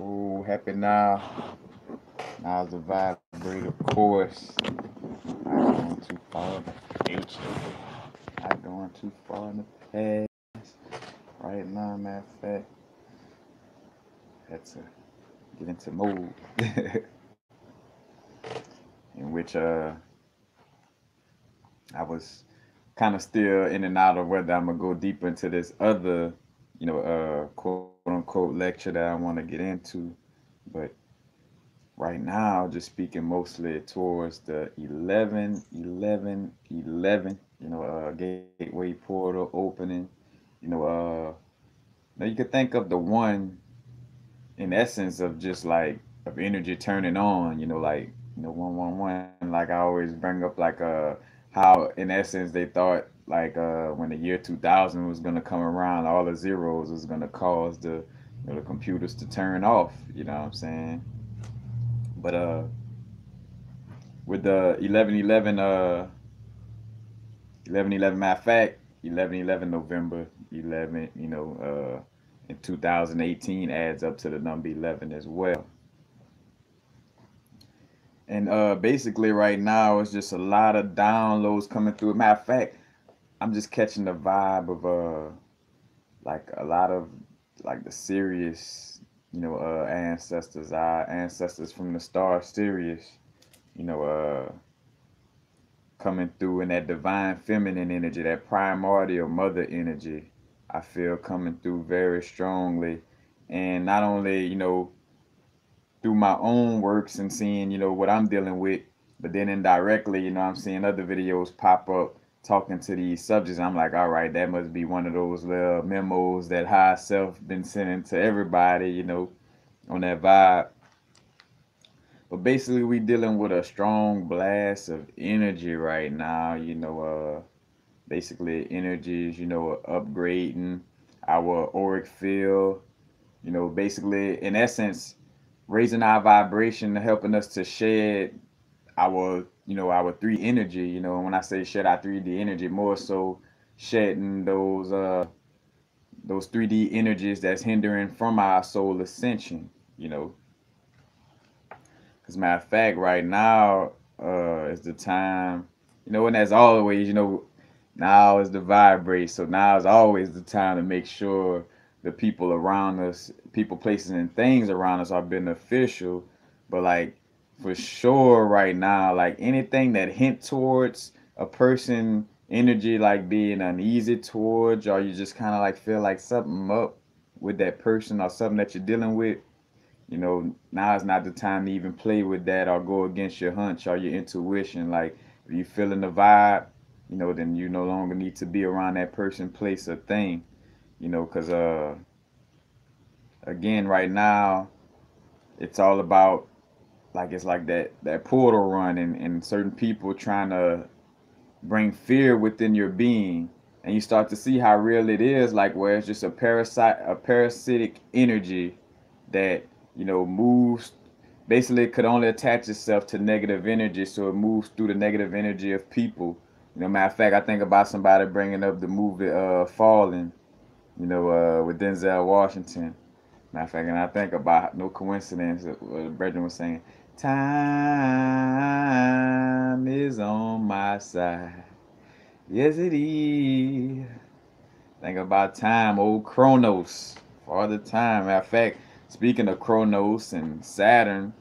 Oh, happy now. Now's the vibrate, of course. Not going too far in the future. Not going too far in the past. Right now, matter of fact, had to get into mode in which I was kind of still in and out of whether I'm gonna go deeper into this other, quote unquote lecture that I want to get into, but right now, just speaking mostly towards the 11, 11, 11, gateway portal opening. You know, now you could think of the one in essence of just like of energy turning on, like, 111. Like I always bring up like how in essence they thought like when the year 2000 was gonna come around, all the zeros was gonna cause the computers to turn off. You know what I'm saying? But with the 1111 1111 matter of fact 1111 November 11 in 2018 adds up to the number 11 as well. And basically right now it's just a lot of downloads coming through. Matter of fact, I'm just catching the vibe of like a lot of like the Sirius, ancestors, our ancestors from the star Sirius, you know uh coming through in that divine feminine energy, that primordial mother energy. I feel coming through very strongly. And not only, through my own works and seeing, what I'm dealing with, but then indirectly, I'm seeing other videos pop up talking to these subjects. I'm like, all right, that must be one of those little memos that high self been sending to everybody, on that vibe. But basically, we dealing with a strong blast of energy right now. Basically energies, upgrading our auric field. Basically, in essence, raising our vibration, helping us to shed our 3D energy. When I say shed our 3D energy, more so shedding those 3D energies that's hindering from our soul ascension. You know, As a matter of fact, right now is the time, and as always, now is the vibrate. So now is always the time to make sure the people around us, people, places, and things around us are beneficial. But like for sure, right now, like anything that hint towards a person energy like being uneasy towards, or you just kind of like feel like something up with that person or something that you're dealing with, now is not the time to even play with that or go against your hunch or your intuition. Like, if you feeling the vibe, then you no longer need to be around that person, place, or thing. Because again, right now, it's all about like it's like that portal run and certain people trying to bring fear within your being, and you start to see how real it is. Like where it's just a parasitic energy that moves, basically could only attach itself to negative energy, so it moves through the negative energy of people. Matter of fact, I think about somebody bringing up the movie Fallen, with Denzel Washington. Matter of fact, and I think about, no coincidence, Brethren was saying, time is on my side. Yes, it is. Think about time, old Chronos, for the time. Matter of fact, speaking of Chronos and Saturn,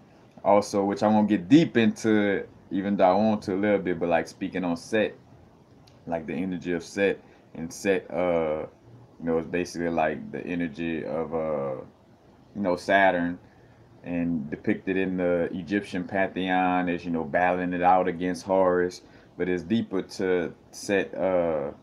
also, which I won't get deep into, even though I want to a little bit, but like speaking on Set, like the energy of Set, and Set, it's basically like the energy of, Saturn, and depicted in the Egyptian pantheon as, battling it out against Horus, but it's deeper to Set, you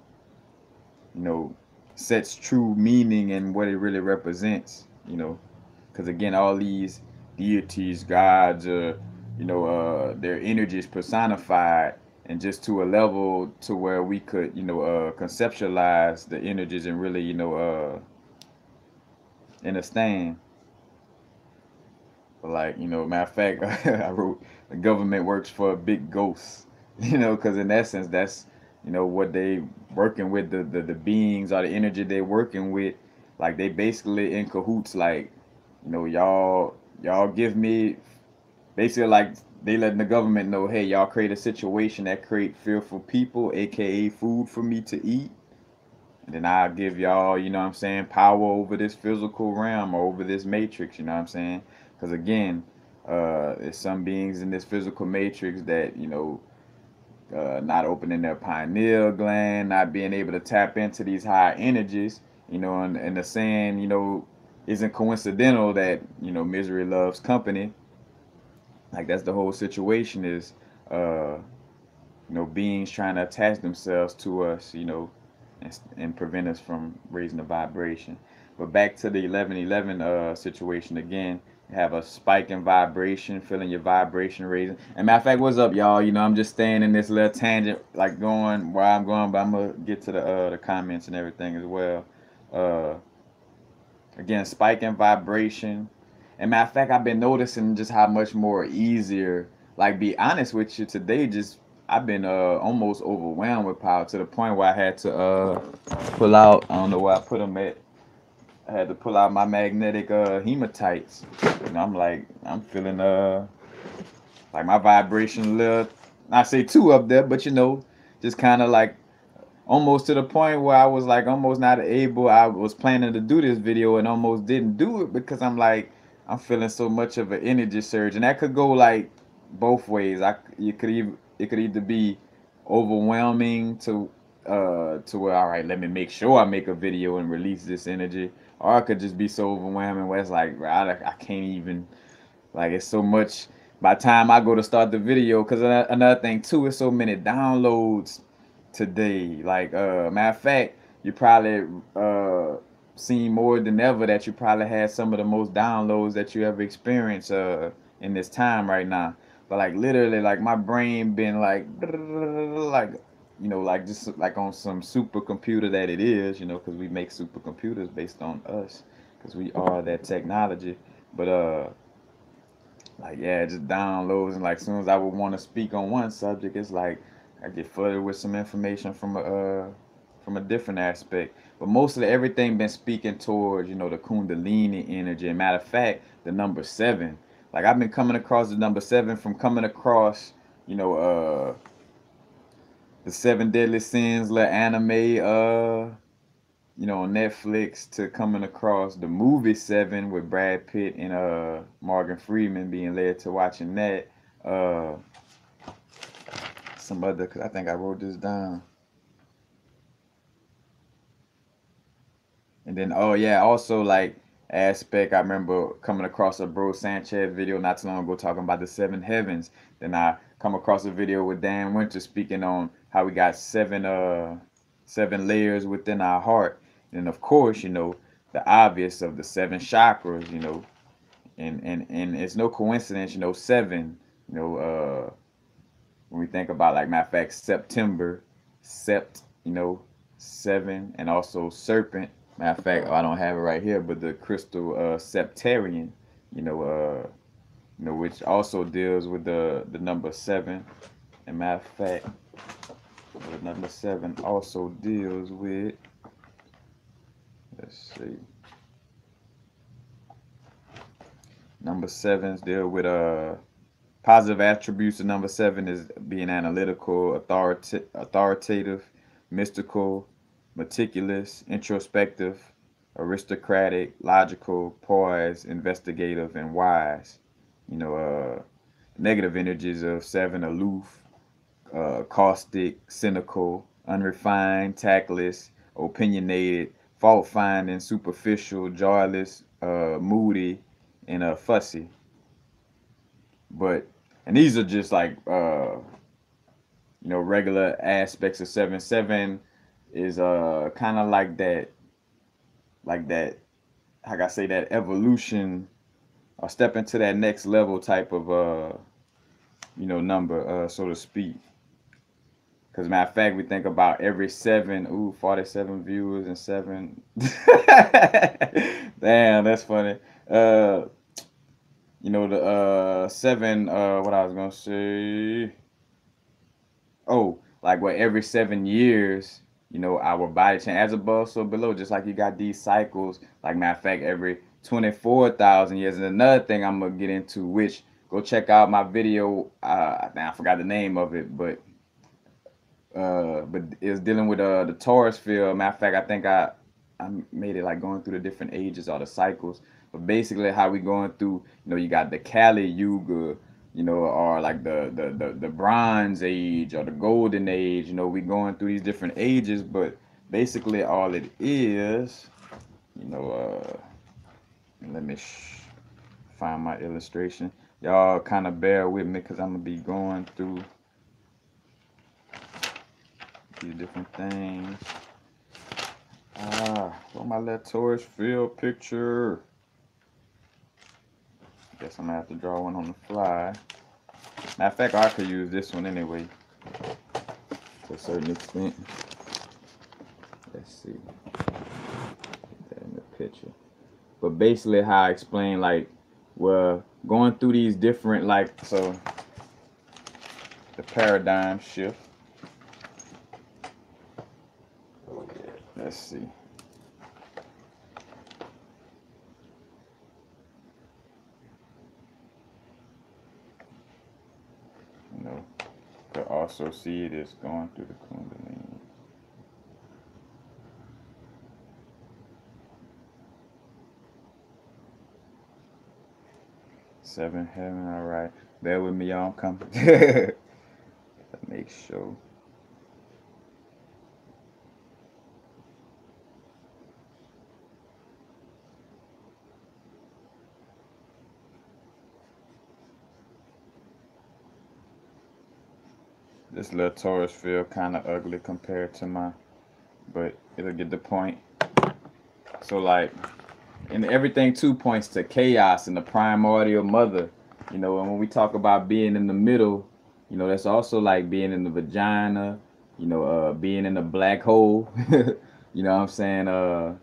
know, Set's true meaning and what it really represents, because again, all these deities, gods, their energies personified, and just to a level to where we could, conceptualize the energies and really, understand. But like, matter of fact, I wrote the government works for a big ghost, because in essence, that's, what they working with, the beings or the energy they working with, like they basically in cahoots, like You know, y'all give me basically like they letting the government know, hey, y'all create a situation that create fearful people, aka food for me to eat. And then I'll give y'all, you know what I'm saying, power over this physical realm or over this matrix, you know what I'm saying? Because again, there's some beings in this physical matrix that, you know, not opening their pineal gland, not being able to tap into these high energies, you know, and the saying, you know, isn't coincidental that, you know, misery loves company. Like that's the whole situation is, uh, you know, beings trying to attach themselves to us, you know, and prevent us from raising the vibration. But back to the 1111 situation again, you have a spike in vibration, feeling your vibration raising. And matter of fact, what's up, y'all? You know, I'm just staying in this little tangent, like going where I'm going, but I'm gonna get to the comments and everything as well. Uh, Again, spike in vibration. And matter of fact, I've been noticing just how much more easier. Like, be honest with you, today just I've been almost overwhelmed with power to the point where I had to pull out. I don't know where I put them at. I had to pull out my magnetic hematites. And I'm like, I'm feeling like my vibration a little. I say two up there, but you know, just kind of like almost to the point where I was like almost not able. I was planning to do this video and almost didn't do it because I'm like I'm feeling so much of an energy surge, and that could go like both ways. You could even it could either be overwhelming to where all right, let me make sure I make a video and release this energy, or it could just be so overwhelming where it's like I can't even like it's so much. By the time I go to start the video, because another thing too, is so many downloads today. Like, matter of fact, you probably seen more than ever that you probably had some of the most downloads that you ever experienced in this time right now. But like literally, like my brain been like you know, like just like on some supercomputer that it is, you know, because we make supercomputers based on us, because we are that technology. But like yeah, just downloads and like as soon as I would want to speak on one subject, it's like I get flooded with some information from a different aspect. But mostly everything been speaking towards, you know, the Kundalini energy. And matter of fact, the number seven. Like I've been coming across the number seven from coming across, you know, the seven deadly sins, little anime, you know, on Netflix, to coming across the movie Seven with Brad Pitt and Morgan Freeman, being led to watching that. Uh some other, cause I think I wrote this down. And then oh yeah, also like aspect, I remember coming across a Bro Sanchez video not too long ago talking about the seven heavens. Then I come across a video with Dan Winter speaking on how we got seven layers within our heart. And of course, you know, the obvious of the seven chakras, you know, and it's no coincidence, you know, seven, you know, when we think about like matter of fact September, sept, you know, seven, and also serpent. Matter of fact, I don't have it right here, but the crystal septarian, you know, you know, which also deals with the number seven. And matter of fact, the number seven also deals with, let's see, number sevens deal with positive attributes of number seven is being analytical, authoritative, mystical, meticulous, introspective, aristocratic, logical, poised, investigative, and wise. You know, negative energies of seven: aloof, caustic, cynical, unrefined, tactless, opinionated, fault finding, superficial, joyless, moody, and fussy. But and these are just like you know, regular aspects of seven. Seven is kind of like that, how can I say, that evolution or step into that next level type of you know, number, so to speak. Because matter of fact, we think about every seven, 47 viewers and seven. Damn, that's funny. You know, the seven, what I was gonna say. Oh, like what, every 7 years, you know, our body change as above, so below. Just like you got these cycles. Like matter of fact, every 24,000 years. And another thing I'm gonna get into, which go check out my video. I forgot the name of it, but it's dealing with the Torus field. Matter of fact, I think I made it like going through the different ages or the cycles. But basically, how we going through, you got the Kali Yuga, or like the Bronze Age or the Golden Age. We going through these different ages, but basically all it is, you know, let me find my illustration. Y'all kind of bear with me because I'm gonna be going through these different things. Where my little Torus field picture? Guess I'm gonna have to draw one on the fly. Matter of fact, I could use this one anyway, to a certain extent. Let's see. Put that in the picture. But basically, how I explain, like, we're going through these different, like, so the paradigm shift. Let's see. Could also see it as going through the Kundalini. Seven heaven, all right. Bear with me, y'all. I'm coming. Let's make sure. This little Torus field kind of ugly compared to my, but it'll get the point. So like, and everything too points to chaos and the primordial mother. And when we talk about being in the middle, that's also like being in the vagina, being in the black hole. You know what I'm saying? And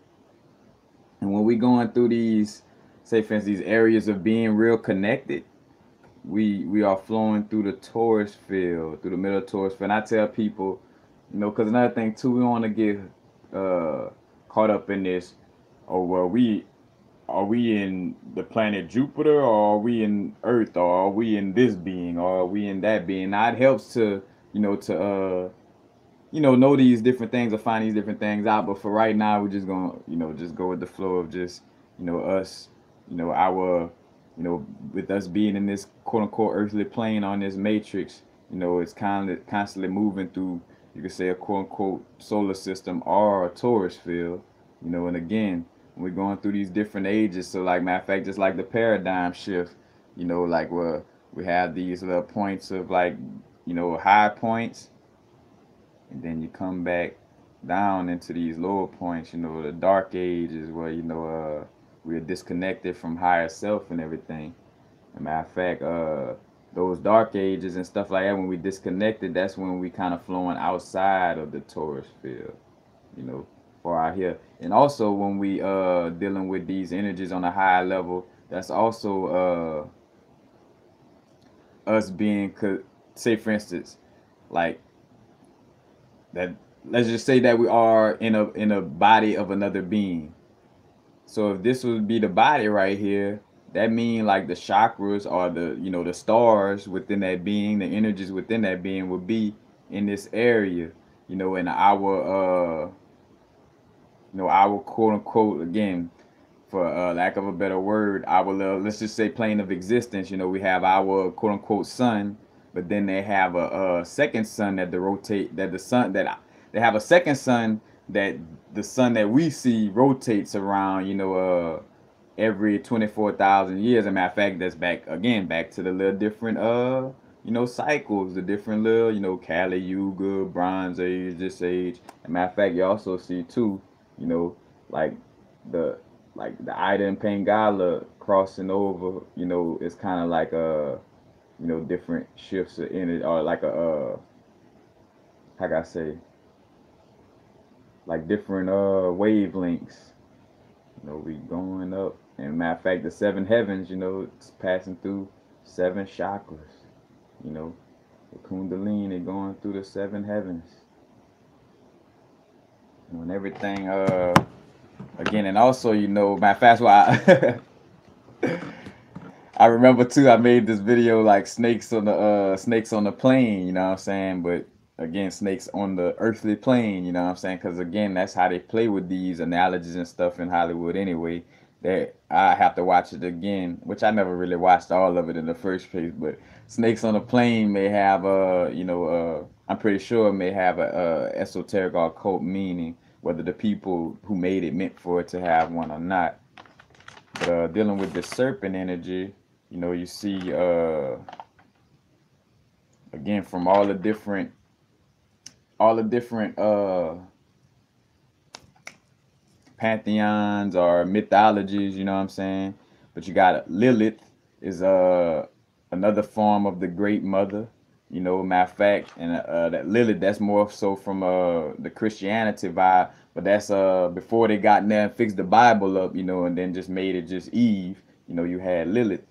when we going through these, say for instance, these areas of being real connected, we are flowing through the Torus field, through the middle of Torus field. And I tell people, because another thing too, we want to get caught up in this. Oh well, are we in the planet Jupiter, or are we in Earth, or are we in this being, or are we in that being? Now it helps to know these different things or find these different things out. But for right now, we're just gonna just go with the flow of just us, our with us being in this quote unquote earthly plane on this matrix. It's kind of constantly moving through, you could say, a quote unquote solar system or a Torus field. And again, we're going through these different ages. So like, matter of fact, just like the paradigm shift, like where we have these little points of like, high points, and then you come back down into these lower points, the dark ages where, we're disconnected from higher self and everything. As a matter of fact, those dark ages and stuff like that, when we disconnected, that's when we kind of flowing outside of the Torus field, for out here. And also when we dealing with these energies on a higher level, that's also us being, say for instance, like that, let's just say that we are in a body of another being. So if this would be the body right here, that mean like the chakras or the the stars within that being, the energies within that being would be in this area, in our our quote unquote, again, for lack of a better word, our let's just say plane of existence. We have our quote unquote sun, but then they have a second sun that they have a second sun that the sun that we see rotates around, every 24,000 years. As a matter of fact, that's back to the little different cycles, the different little, Kali Yuga, Bronze Age, this age. As a matter of fact, you also see too, like the Ida and Pangala crossing over, it's kind of like different shifts of energy, or like how can I say, like different wavelengths. We going up. And matter of fact, the seven heavens, it's passing through seven chakras. The Kundalini going through the seven heavens. When everything again, and also, you know, matter of fact, why I remember too, I made this video like snakes on the plane, you know what I'm saying? But again, snakes on the earthly plane, you know what I'm saying? Because again, that's how they play with these analogies and stuff in Hollywood anyway. That I have to watch it again, which I never really watched all of it in the first place. But snakes on a plane may have I'm pretty sure it may have a esoteric or occult meaning, whether the people who made it meant for it to have one or not. But dealing with the serpent energy, you know, you see again from all the different pantheons or mythologies, you know what I'm saying? But you got Lilith is another form of the great mother, you know, matter of fact, and that Lilith, that's more so from the Christianity vibe, but that's before they got in there and fixed the Bible up, you know, and then just made it just Eve, you know, you had Lilith.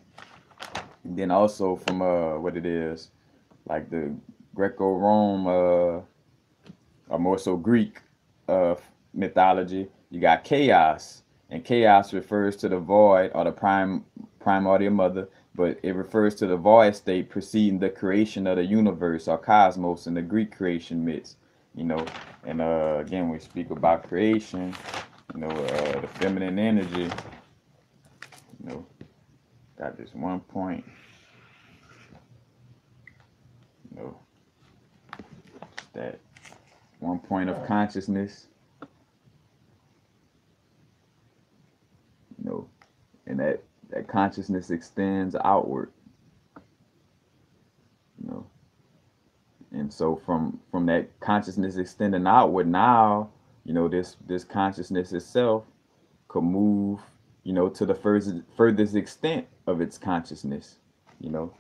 And then also from what it is, like the Greco-Rome or more so Greek mythology, you got chaos, and chaos refers to the void or the primordial mother, but it refers to the void state preceding the creation of the universe or cosmos in the Greek creation myths, you know. And again, we speak about creation, you know, the feminine energy, you know, got this 1 point, you know, that 1 point of consciousness, you know, and that consciousness extends outward, you know, and so from that consciousness extending outward, now, you know, this consciousness itself could move, you know, to the furthest extent of its consciousness, you know,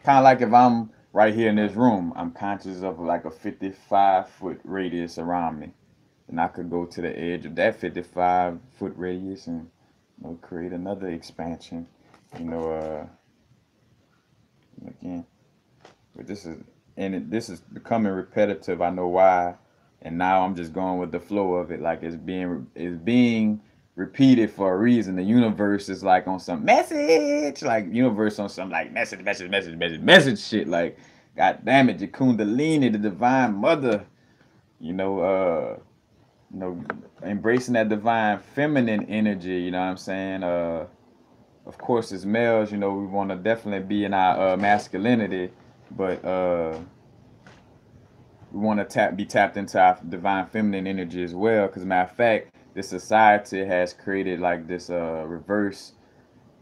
kind of like if I'm right here in this room, I'm conscious of like a 55-foot radius around me, and I could go to the edge of that 55-foot radius and, you know, create another expansion, you know. Again, but this is becoming repetitive. I know why, and now I'm just going with the flow of it. Like it's being repeated for a reason. The universe is like on some message, like universe on some like message shit. Like, God damn it, your Kundalini, the divine mother, you know, you know, embracing that divine feminine energy, you know what I'm saying? Of course, as males, you know, we want to definitely be in our masculinity, but we want to be tapped into our divine feminine energy as well. Because matter of fact, this society has created like this reverse,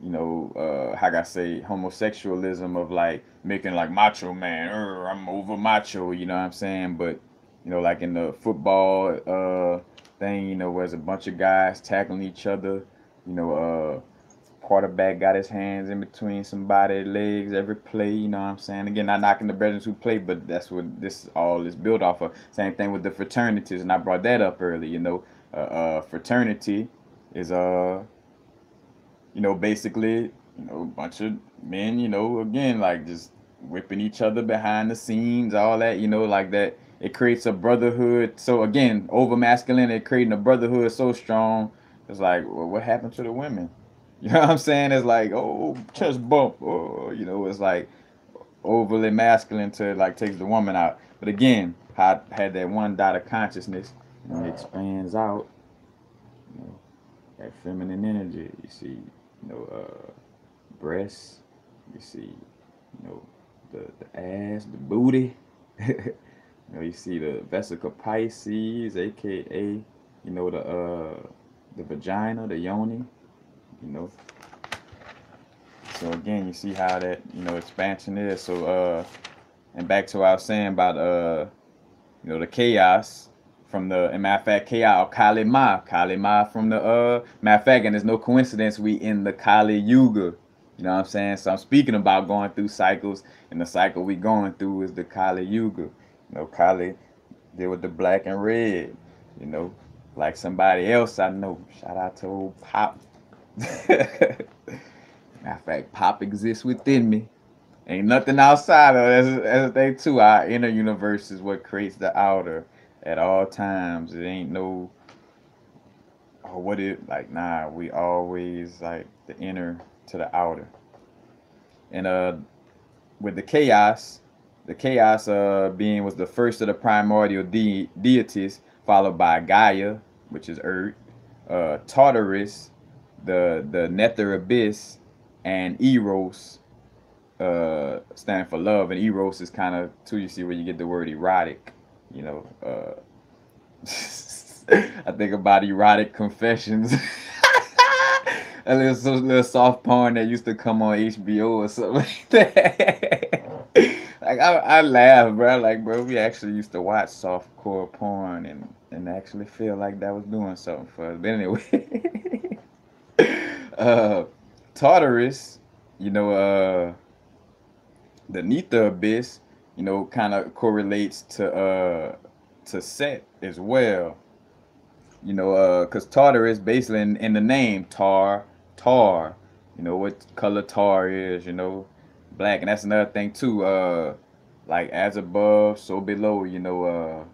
you know, how can I say, homosexualism of like making like macho man, I'm over macho, you know what I'm saying? But, you know, like in the football thing, you know, where there's a bunch of guys tackling each other, you know, quarterback got his hands in between somebody's legs every play, you know what I'm saying? Again, not knocking the brothers who play, but that's what this all is built off of. Same thing with the fraternities, and I brought that up early, you know. Fraternity is you know, basically, you know, a bunch of men, you know, again, like just whipping each other behind the scenes, all that, you know, like that. It creates a brotherhood. So again, over masculine, creating a brotherhood so strong. It's like, well, what happened to the women? You know what I'm saying? It's like, oh, chest bump. Oh, you know, it's like overly masculine to like takes the woman out. But again, I had that one dot of consciousness and it expands out. You know, that feminine energy. You see, you know, breasts. You see, you know, the ass, the booty. You know, you see the vesica Pisces, aka, you know, the vagina, the yoni. You know, so again, you see how that, you know, expansion is. So and back to what I was saying about you know, the chaos from the, and matter of fact, chaos, Kali Ma from the matter of fact, and there's no coincidence we in the Kali Yuga. You know what I'm saying? So I'm speaking about going through cycles, and the cycle we going through is the Kali Yuga. You know, Kali deal with the black and red. You know, like somebody else I know. Shout out to old Pop. Matter of fact, Pop exists within me. Ain't nothing outside of it. As they too. Our inner universe is what creates the outer at all times. It ain't no or what it like, nah, we always like the inner to the outer. And with the chaos being was the first of the primordial deities, followed by Gaia, which is Earth, Tartarus, the nether abyss, and Eros, stand for love, and Eros is kind of too. You see where you get the word erotic, you know. I think about erotic confessions. A little soft porn that used to come on HBO or something like that. Like I laugh, bro. Like, bro, we actually used to watch softcore porn and actually feel like that was doing something for us. But anyway, uh, Tartarus, you know, the Nether abyss, you know, kind of correlates to Set as well. You know, because Tartarus basically in the name tar. You know what color tar is. You know, black, and that's another thing too. Like as above, so below. You know,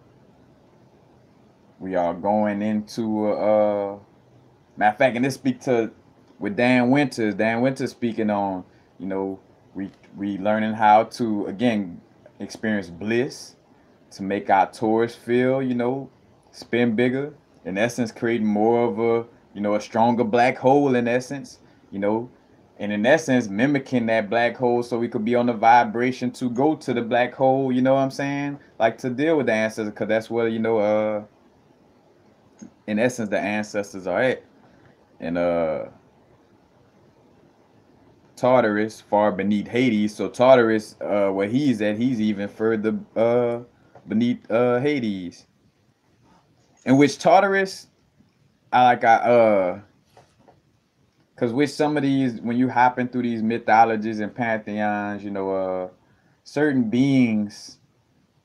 we are going into matter of fact, and this speak to with Dan Winters. Dan Winters speaking on, you know, we learning how to again experience bliss to make our Taurus feel, you know, spin bigger. In essence, creating more of a, you know, a stronger black hole in essence, you know, and in essence, mimicking that black hole so we could be on the vibration to go to the black hole, you know what I'm saying? Like to deal with the ancestors, because that's where, you know, in essence, the ancestors are at. And Tartarus, far beneath Hades. So Tartarus, where he's at, he's even further beneath Hades. In which Tartarus, cause with some of these, when you hopping through these mythologies and pantheons, you know, certain beings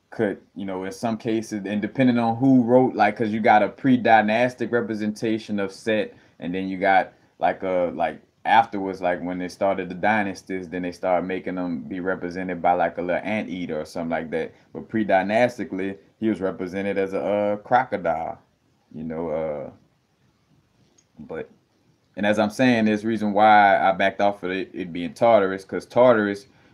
could, you know, in some cases, and depending on who wrote, like, cause you got a pre-dynastic representation of Set, and then you got like afterwards, like when they started the dynasties, then they started making them be represented by like a little anteater or something like that. But pre-dynastically, he was represented as a crocodile, you know, but and as I'm saying, there's reason why I backed off of it being Tartarus, because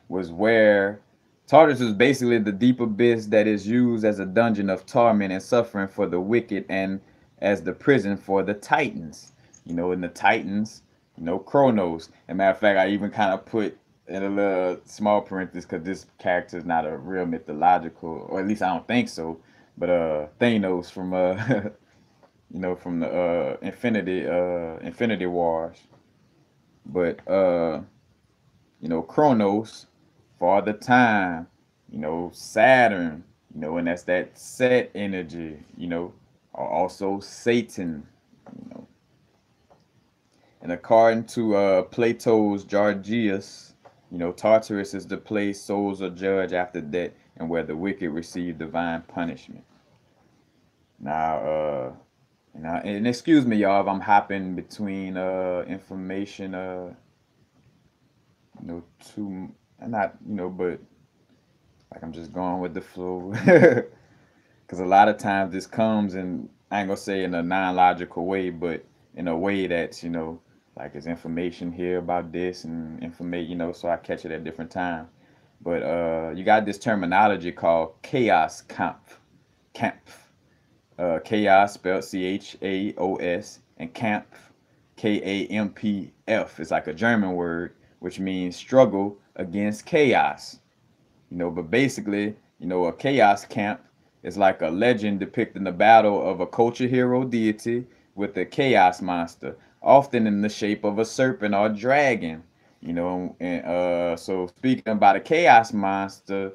was where Tartarus is basically the deep abyss that is used as a dungeon of torment and suffering for the wicked and as the prison for the Titans. You know, in the Titans, you know, Kronos. And matter of fact, I even kind of put in a little small parenthesis because this character is not a real mythological, or at least I don't think so. But Thanos from you know, from the Infinity Wars. But you know, Kronos for the time, you know, Saturn, you know, and that's that Set energy, you know, or also Satan, you know. And according to Plato's Gorgias, you know, Tartarus is the place souls are judged after death and where the wicked receive divine punishment. Now, and excuse me, y'all, if I'm hopping between information, you know, too, not, you know, but like I'm just going with the flow. Because a lot of times this comes in, I ain't gonna say in a non-logical way, but in a way that's, you know, like there's information here about this and information, you know, so I catch it at different times. But you got this terminology called chaos camp. Chaos spelled Chaos, and camp, Kampf. It's like a German word, which means struggle against chaos. You know, but basically, you know, a chaos camp is like a legend depicting the battle of a culture hero deity with a chaos monster, often in the shape of a serpent or dragon. You know, and so speaking about a chaos monster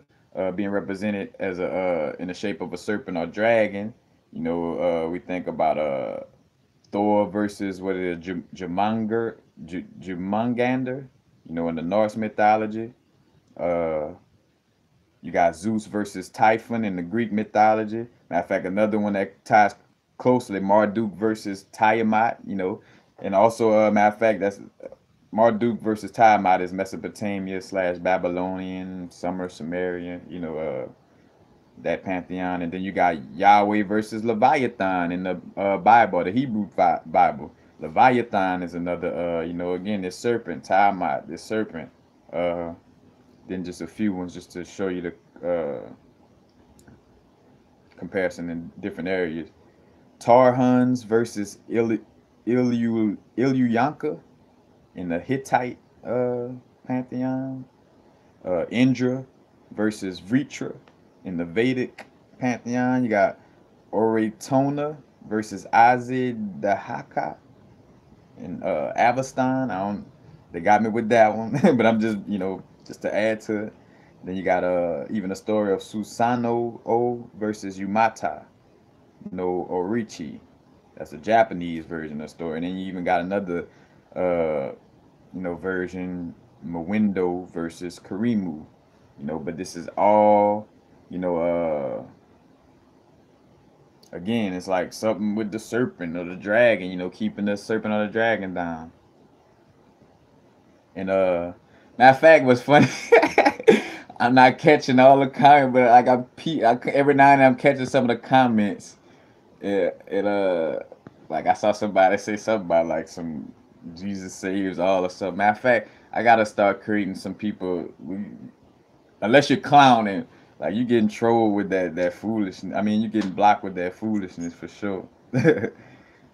being represented as a in the shape of a serpent or dragon, you know, we think about Thor versus what is it, Jumangander, you know, in the Norse mythology. Uh, you got Zeus versus Typhon in the Greek mythology. Matter of fact, another one that ties closely, Marduk versus Tiamat, you know. And also, matter of fact, that's Marduk versus Tiamat is Mesopotamia slash Babylonian, Sumerian, you know, that pantheon. And then you got Yahweh versus Leviathan in the Bible, the Hebrew Bible. Leviathan is another, again, this serpent, Tiamat, this serpent. Uh, then just a few ones just to show you the comparison in different areas. Tarhuns versus Illuyanka in the Hittite pantheon. Indra versus Vritra in the Vedic pantheon. You got Oratona versus Azidahaka in Avestan. I don't. They got me with that one, but I'm just just to add to it. Then you got even a story of Susanoo versus Yumata no Orichi. That's a Japanese version of the story. And then you even got another version, Mawindo versus Karimu. But this is all, again, it's like something with the serpent or the dragon, keeping the serpent or the dragon down. And matter of fact, what's funny, I'm not catching all the comments, but every now and then I'm catching some of the comments. Like I saw somebody say something about like some Jesus saves all or something. Matter of fact, I gotta start creating some people. Unless you're clowning, like you getting trolled with that foolishness. I mean, you getting blocked with that foolishness for sure.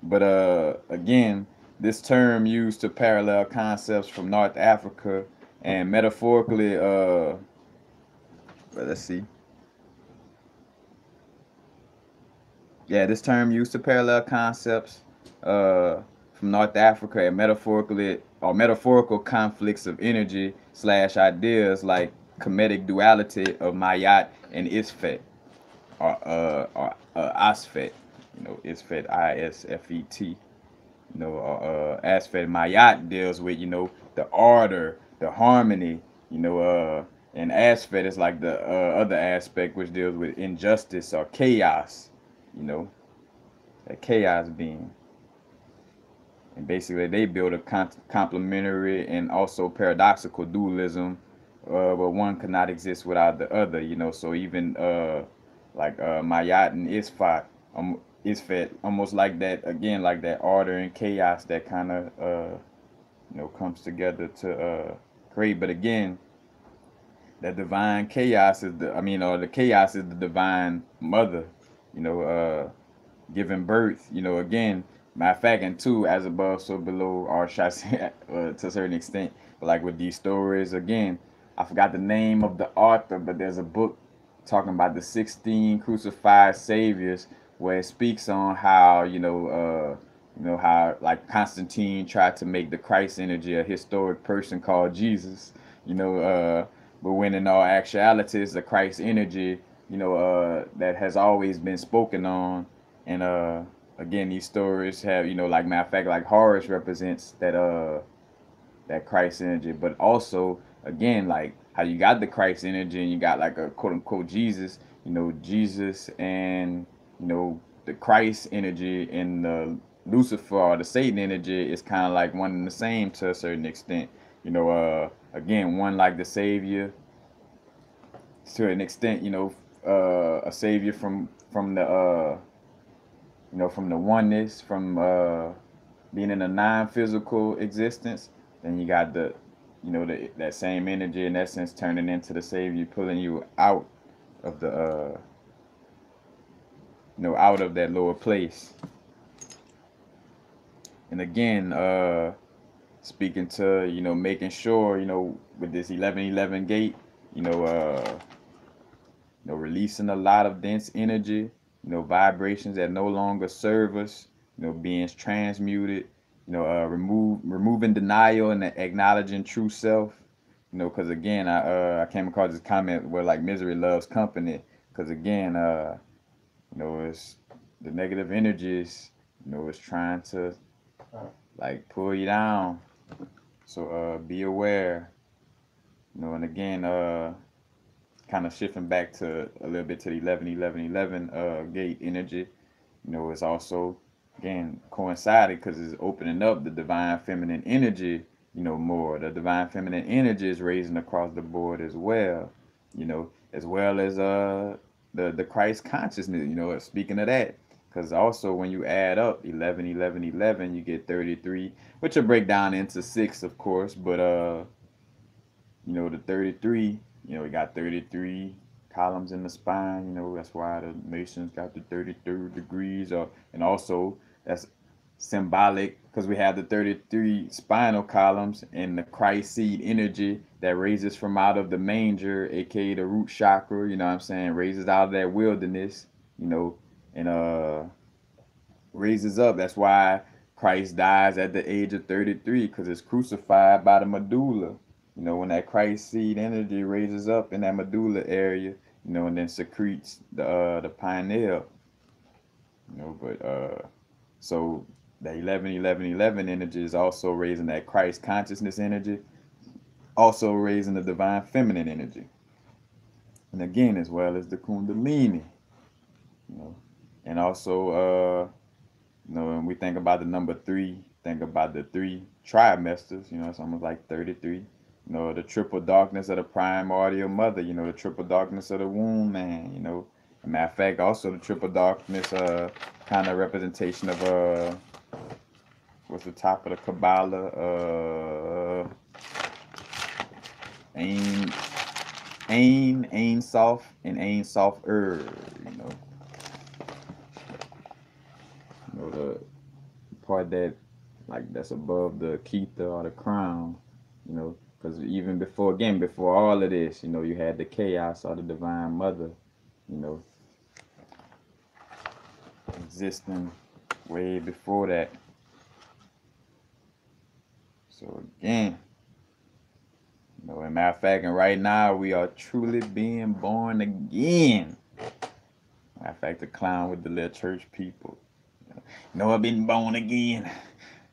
But again, this term used to parallel concepts from North Africa and metaphorically. Let's see. Yeah, this term used to parallel concepts from North Africa and metaphorical conflicts of energy / ideas like comedic duality of Mayat and Isfet, or Asfet, Isfet, Isfet, Asfet. Mayat deals with the order, the harmony, and Asfet is like the other aspect which deals with injustice or chaos, that chaos being. And basically, they build a complementary and also paradoxical dualism, where one cannot exist without the other. So even like Mayat and Isfet, almost like that again, like that order and chaos that kind of comes together to create. But again, that divine chaos is or the chaos is the divine mother, giving birth. Again, matter of fact, and two, as above, so below, or should I say, to a certain extent. But like with these stories, again, I forgot the name of the author, but there's a book talking about the 16 crucified saviors, where it speaks on how how like Constantine tried to make the Christ energy a historic person called Jesus, but when in all actuality it's the Christ energy, that has always been spoken on. And again, these stories have, like matter of fact, like Horus represents that Christ energy, but also again, like how you got the Christ energy and you got like a quote unquote Jesus, Jesus and the Christ energy and the Lucifer or the Satan energy is kind of like one and the same to a certain extent. Again, one like the Savior to an extent, a Savior from the from the oneness, from being in a non-physical existence. Then you got the, that same energy in essence turning into the Savior, pulling you out of the, out of that lower place. And again, speaking to, making sure, with this 1111 gate, releasing a lot of dense energy, vibrations that no longer serve us, being transmuted, removing denial and acknowledging true self, because again, I came across this comment where like misery loves company, because again, it's the negative energies, it's trying to like pull you down. So be aware, and again, kind of shifting back to a little bit to the 11 gate energy, it's also again coincided because it's opening up the divine feminine energy, more. The divine feminine energy is raising across the board as well, as well as the the Christ consciousness. You know, speaking of that, because also when you add up 11, 11, 11, you get 33, which will break down into six, of course. But you know, the 33, you know, we got 33 columns in the spine. You know, that's why the Masons got the 33 degrees. And also that's symbolic because we have the 33 spinal columns and the Christ seed energy that raises from out of the manger, aka the root chakra. You know what I'm saying? Raises out of that wilderness. You know, and raises up. That's why Christ dies at the age of 33 because it's crucified by the medulla. You know, when that Christ seed energy raises up in that medulla area, you know, and then secretes the pineal. You know, but so the 11, 11, 11 energy is also raising that Christ consciousness energy, also raising the divine feminine energy. And again, as well as the kundalini, you know, and also you know, when we think about the number three, think about the three trimesters, you know, it's almost like 33. You know, the triple darkness of the primordial mother, you know, the triple darkness of the womb man, you know. As a matter of fact, also the triple darkness kind of representation of what's the top of the Kabbalah? Ain Ain Soft and Ain Soft you know. You know, the part that like that's above the Ketha or the crown, you know, because even before, again, before all of this, you know, you had the chaos or the divine mother, you know, existing way before that. So again, you know, as a matter of fact, and right now we are truly being born again. Matter of fact, the clown with the little church people. You know, I've been born again.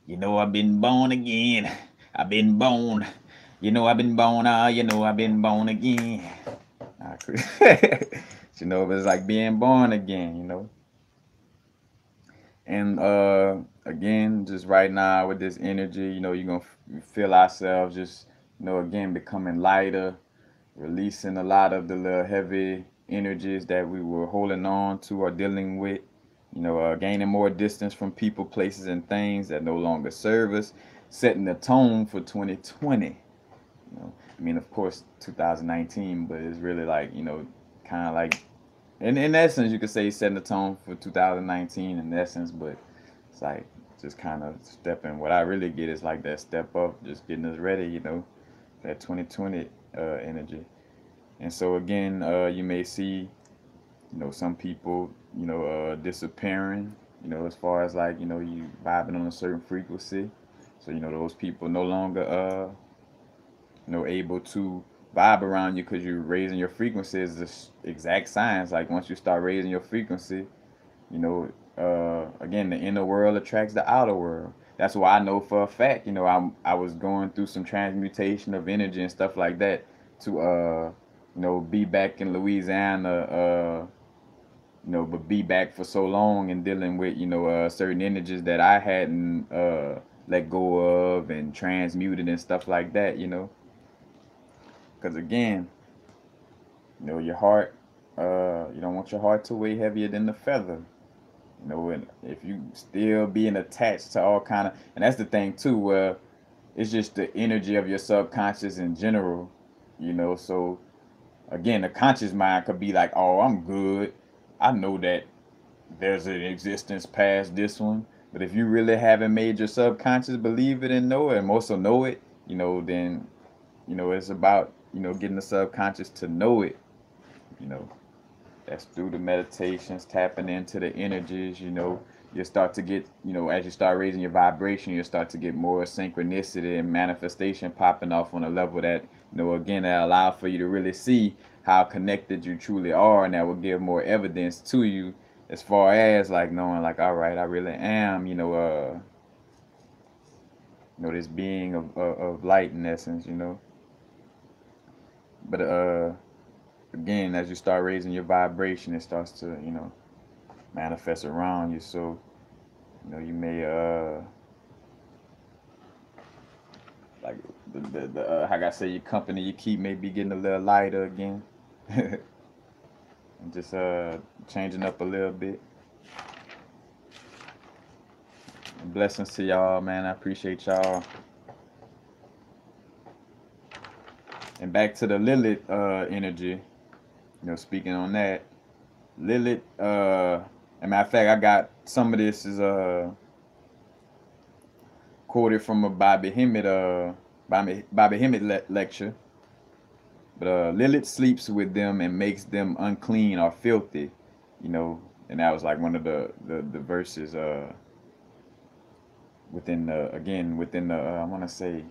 You know, I've been born again. I've been born. You know, I've been born. You know, I've been born again. You know, it's like being born again, you know. And again, just right now with this energy, you know, you're gonna feel ourselves just, you know, again becoming lighter, releasing a lot of the little heavy energies that we were holding on to or dealing with. You know, gaining more distance from people, places, and things that no longer serve us, setting the tone for 2020. You know, I mean, of course, 2019, but it's really like, you know, kind of like, in essence, you could say setting the tone for 2019 in essence, but it's like just kind of stepping. What I really get is like that step up, just getting us ready, you know, that 2020 energy. And so again, you may see, you know, some people, you know, disappearing, you know, as far as like, you know, you vibing on a certain frequency. So, you know, those people no longer, you know, able to vibe around you because you're raising your frequency is the exact science. Like once you start raising your frequency, you know, again, the inner world attracts the outer world. That's why I know for a fact, you know, I was going through some transmutation of energy and stuff like that to, you know, be back in Louisiana, you know, but be back for so long and dealing with, you know, certain energies that I hadn't let go of and transmuted and stuff like that, you know. Because again, you know, your heart, you don't want your heart to weigh heavier than the feather. You know, and if you still being attached to all kind of, and that's the thing too, where it's just the energy of your subconscious in general, you know. So again, the conscious mind could be like, oh, I'm good. I know that there's an existence past this one. But if you really haven't made your subconscious believe it and know it, and also know it, you know, then, you know, it's about, you know, getting the subconscious to know it, you know. That's through the meditations, tapping into the energies, you know. You start to get, you know, as you start raising your vibration, you start to get more synchronicity and manifestation popping off on a level that, you know, again, that allow for you to really see how connected you truly are, and that will give more evidence to you as far as like knowing like, all right, I really am, you know, this being of light in essence, you know. But again, as you start raising your vibration, it starts to, you know, manifest around you. So, you know, you may like how I say, your company you keep may be getting a little lighter again. Just changing up a little bit. Blessings to y'all, man. I appreciate y'all. And back to the Lilith energy. Speaking on that, Lilith. As a matter of fact, I got some of this is quoted from a Bobby Hemmett lecture. But Lilith sleeps with them and makes them unclean or filthy, and that was like one of the verses within the I want to say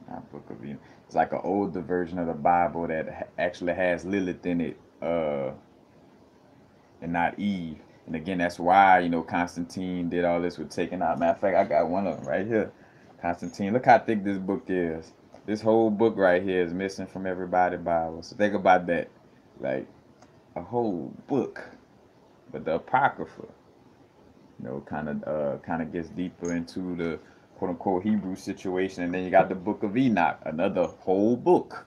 not Book of Eden. It's like an older version of the Bible that actually has Lilith in it, and not Eve. And again, that's why Constantine did all this with taking out. Matter of fact, I got one of them right here. Constantine. Look how thick this book is. This whole book right here is missing from everybody's Bible. So think about that, like a whole book. But the Apocrypha, kind of gets deeper into the quote unquote Hebrew situation, and then you got the Book of Enoch, another whole book.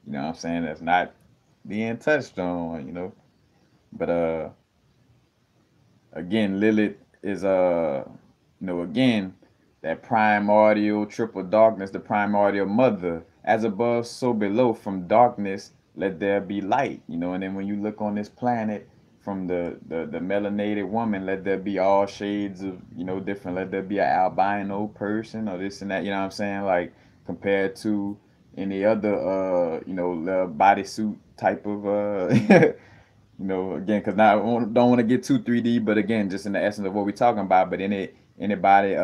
You know what I'm saying? That's not being touched on, But again, Lilith is again, that primordial triple darkness, the primordial mother, as above, so below, from darkness let there be light, and then when you look on this planet, from the melanated woman, let there be all shades of, different, let there be an albino person or this and that, you know what I'm saying? Like compared to any other, bodysuit type of, again, because now I don't want to get too 3D, but again, just in the essence of what we're talking about, but anybody,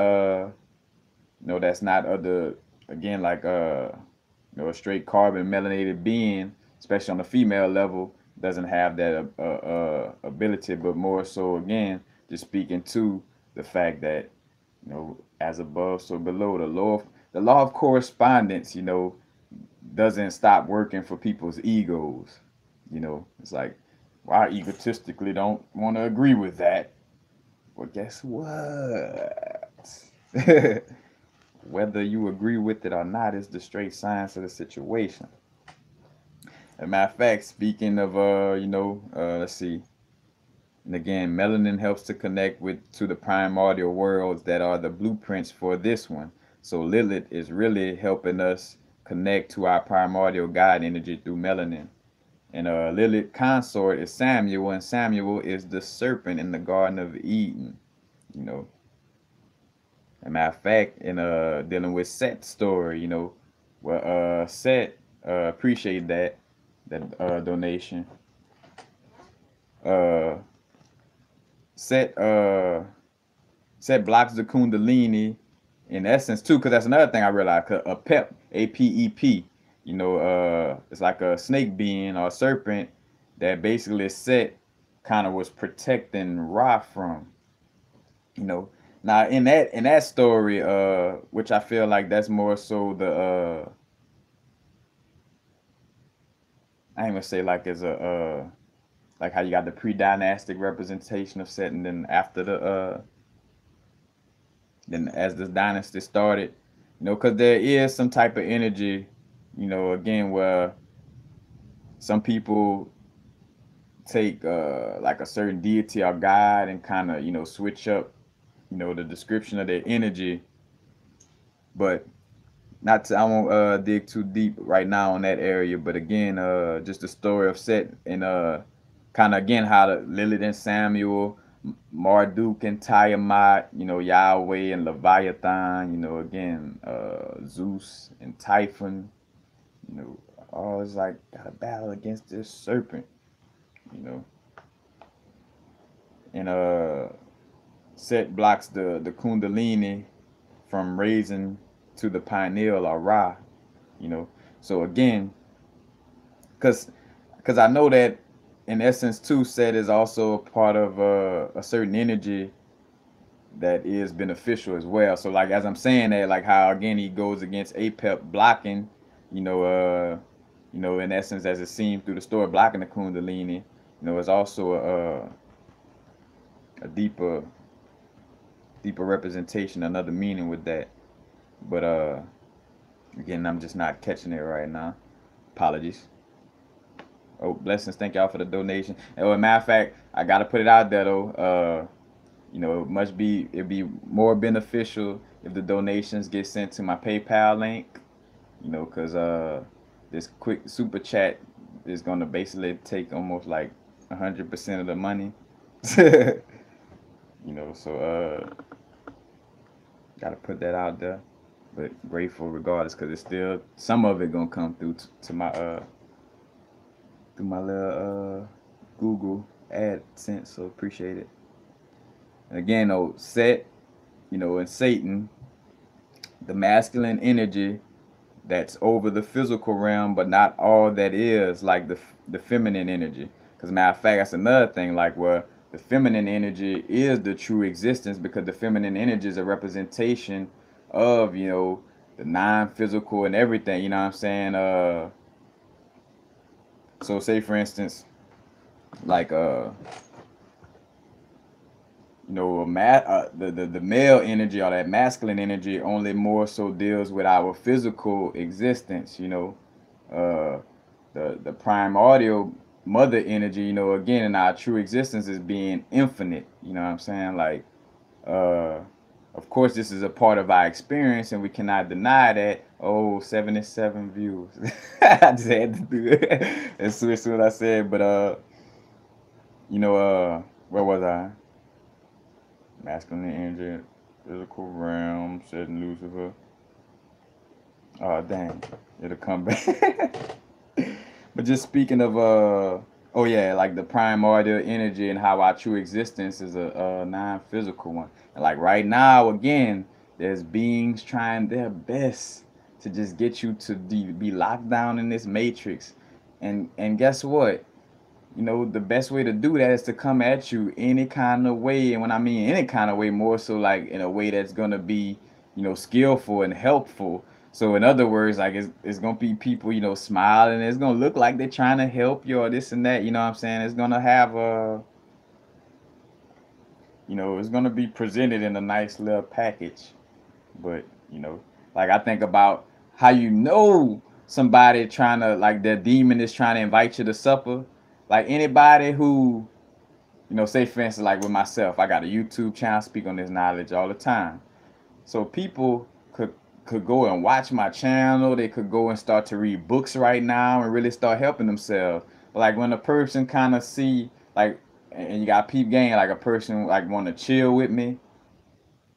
that's not other, again, like, a straight carbon melanated being, especially on the female level, doesn't have that ability, but more so, again, just speaking to the fact that, as above, so below, the law of correspondence, doesn't stop working for people's egos. It's like, well, I egotistically don't want to agree with that. Well, guess what? Whether you agree with it or not is the straight science of the situation. As a matter of fact, speaking of, let's see. And again, melanin helps to connect to the primordial worlds that are the blueprints for this one. So Lilith is really helping us connect to our primordial God energy through melanin. And Lilith consort is Samuel, and Samuel is the serpent in the Garden of Eden. As a matter of fact, in dealing with Set's story, well, Set appreciate that donation. Set Set blocks the Kundalini in essence too, because that's another thing I realized. A pep, APEP, it's like a snake being or a serpent that basically Set kind of was protecting Ra from. Now in that story, which I feel like that's more so the I ain't gonna say like as a like how you got the pre-dynastic representation of Set, and then after then as this dynasty started, because there is some type of energy, again where some people take like a certain deity or god and kind of switch up the description of their energy, but not to, I won't dig too deep right now on that area, but again, just the story of Set and kind of again how the Lilith and Samuel, Marduk and Tiamat, Yahweh and Leviathan, again, Zeus and Typhon, always like got a battle against this serpent, and Set blocks the Kundalini from raising to the pineal or Ra, So again, because I know that in essence too, Set is also a part of a certain energy that is beneficial as well. So like as I'm saying that, like how again he goes against APEP blocking, in essence as it seems through the story, blocking the Kundalini, it's also a deeper representation, another meaning with that. But again, I'm just not catching it right now. Apologies. Oh, blessings. Thank y'all for the donation. And, as a matter of fact, I gotta put it out there though. You know, it'd be more beneficial if the donations get sent to my PayPal link. You know, cause this quick super chat is gonna basically take almost like 100% of the money. You know, so gotta put that out there. But grateful regardless, cause it's still some of it gonna come through to my through my little Google AdSense. So appreciate it. And again, though, Set, you know, and Satan, the masculine energy that's over the physical realm, but not all that is like the feminine energy. Because matter of fact, that's another thing. Like where the feminine energy is the true existence, because the feminine energy is a representation of, you know, the non-physical and everything. You know what I'm saying? So say for instance, like you know, the male energy or that masculine energy only more so deals with our physical existence. You know, uh, the primordial mother energy. You know, again, in our true existence is being infinite. You know what I'm saying? Like, uh, of course, this is a part of our experience, and we cannot deny that. Oh, 77 views. I just had to do it as soon as I said, but you know, where was I? Masculine energy, physical realm, said Lucifer. Oh dang, it'll come back. But just speaking of oh yeah, like the primordial energy and how our true existence is a non-physical one. And like right now, again, there's beings trying their best to just get you to be locked down in this matrix. And guess what? You know, the best way to do that is to come at you any kind of way. And when I mean any kind of way, more so like in a way that's going to be, you know, skillful and helpful. So in other words, like it's going to be people, you know, smiling. It's going to look like they're trying to help you or this and that. You know what I'm saying? It's going to have a, you know, it's going to be presented in a nice little package. But, you know, like I think about how you know somebody trying to, like their demon is trying to invite you to supper. Like anybody who, you know, say for instance, like with myself, I got a YouTube channel, speak on this knowledge all the time. So people could go and watch my channel. They could go and start to read books right now and really start helping themselves. But like when a person kind of see like, and you got peep game, like a person like want to chill with me,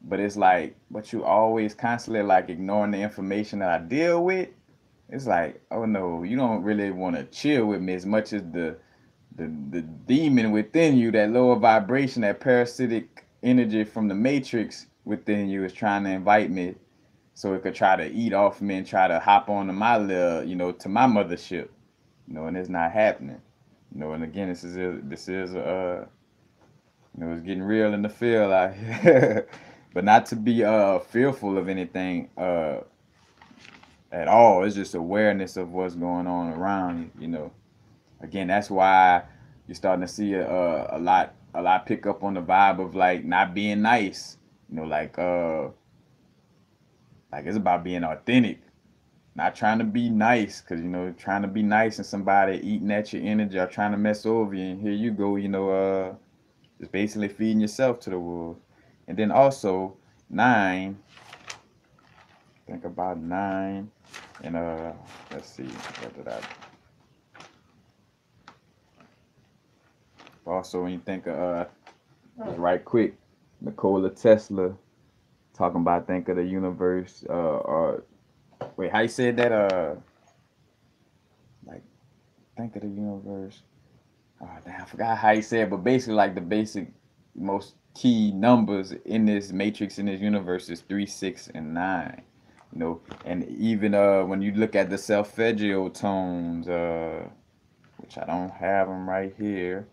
but it's like, but you always constantly like ignoring the information that I deal with. It's like, oh no, you don't really want to chill with me as much as the demon within you, that lower vibration, that parasitic energy from the matrix within you is trying to invite me so it could try to eat off me and try to hop onto my little, you know, to my mothership. You know, and it's not happening. You know, and again, this is you know, it's getting real in the field out here. But not to be fearful of anything at all. It's just awareness of what's going on around you, you know. Again, that's why you're starting to see a lot pick up on the vibe of like not being nice. You know, like it's about being authentic, not trying to be nice, because you know trying to be nice and somebody eating at your energy or trying to mess over you, and here you go, you know, just basically feeding yourself to the wolves. And then also 9. Think about 9, and let's see, what did I? Also, when you think of just right quick, Nikola Tesla talking about think of the universe, or wait, how you said that? Like think of the universe. Oh damn, I forgot how he said, but basically like the basic most key numbers in this matrix in this universe is 3, 6, and 9. You know, and even when you look at the solfeggio tones, which I don't have them right here,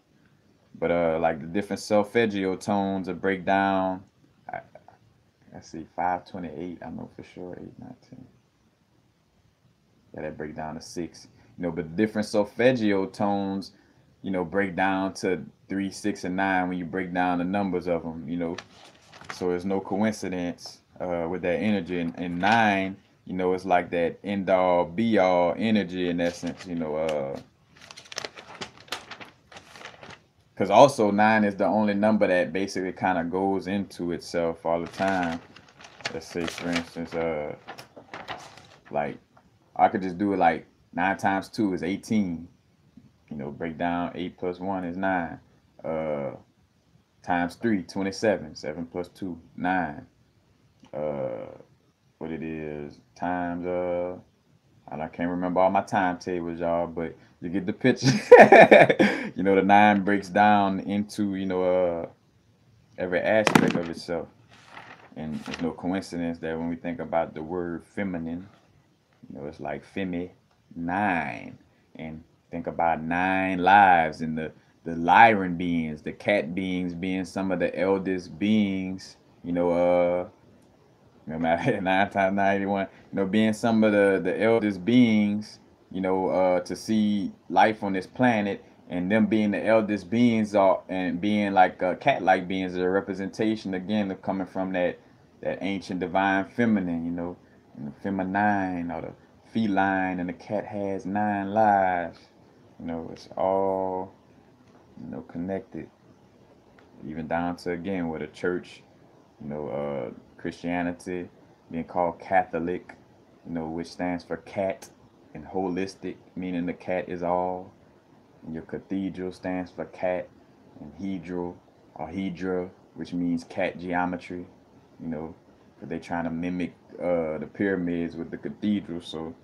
but like the different solfeggio tones that break down. Let's see, 528. I know for sure 8, 9, 10. Yeah, that break down to 6. You know, but different solfeggio tones, you know, break down to 3, 6, and 9 when you break down the numbers of them. You know, so there's no coincidence with that energy. And 9, you know, it's like that end all be all energy in essence. You know, Because also 9 is the only number that basically kind of goes into itself all the time. Let's say, for instance, like I could just do it like 9 times 2 is 18. You know, break down 8 plus 1 is 9. Uh, times 3, 27. 7 plus 2, 9. Uh, what it is times and I can't remember all my timetables, y'all, but you get the picture. You know, the 9 breaks down into, every aspect of itself. And it's no coincidence that when we think about the word feminine, it's like femi, 9. And think about 9 lives and the Lyran beings, the cat beings being some of the eldest beings, no matter 9 times 91, being some of the eldest beings, to see life on this planet, and them being the eldest beings are and being like cat-like beings is a representation again of coming from that ancient divine feminine, and the feminine or the feline, and the cat has 9 lives. It's all connected, even down to again with a church, Christianity being called Catholic, which stands for cat, and holistic, meaning the cat is all. And your cathedral stands for cat, and hedral or hedra, which means cat geometry, because they're trying to mimic the pyramids with the cathedral. So,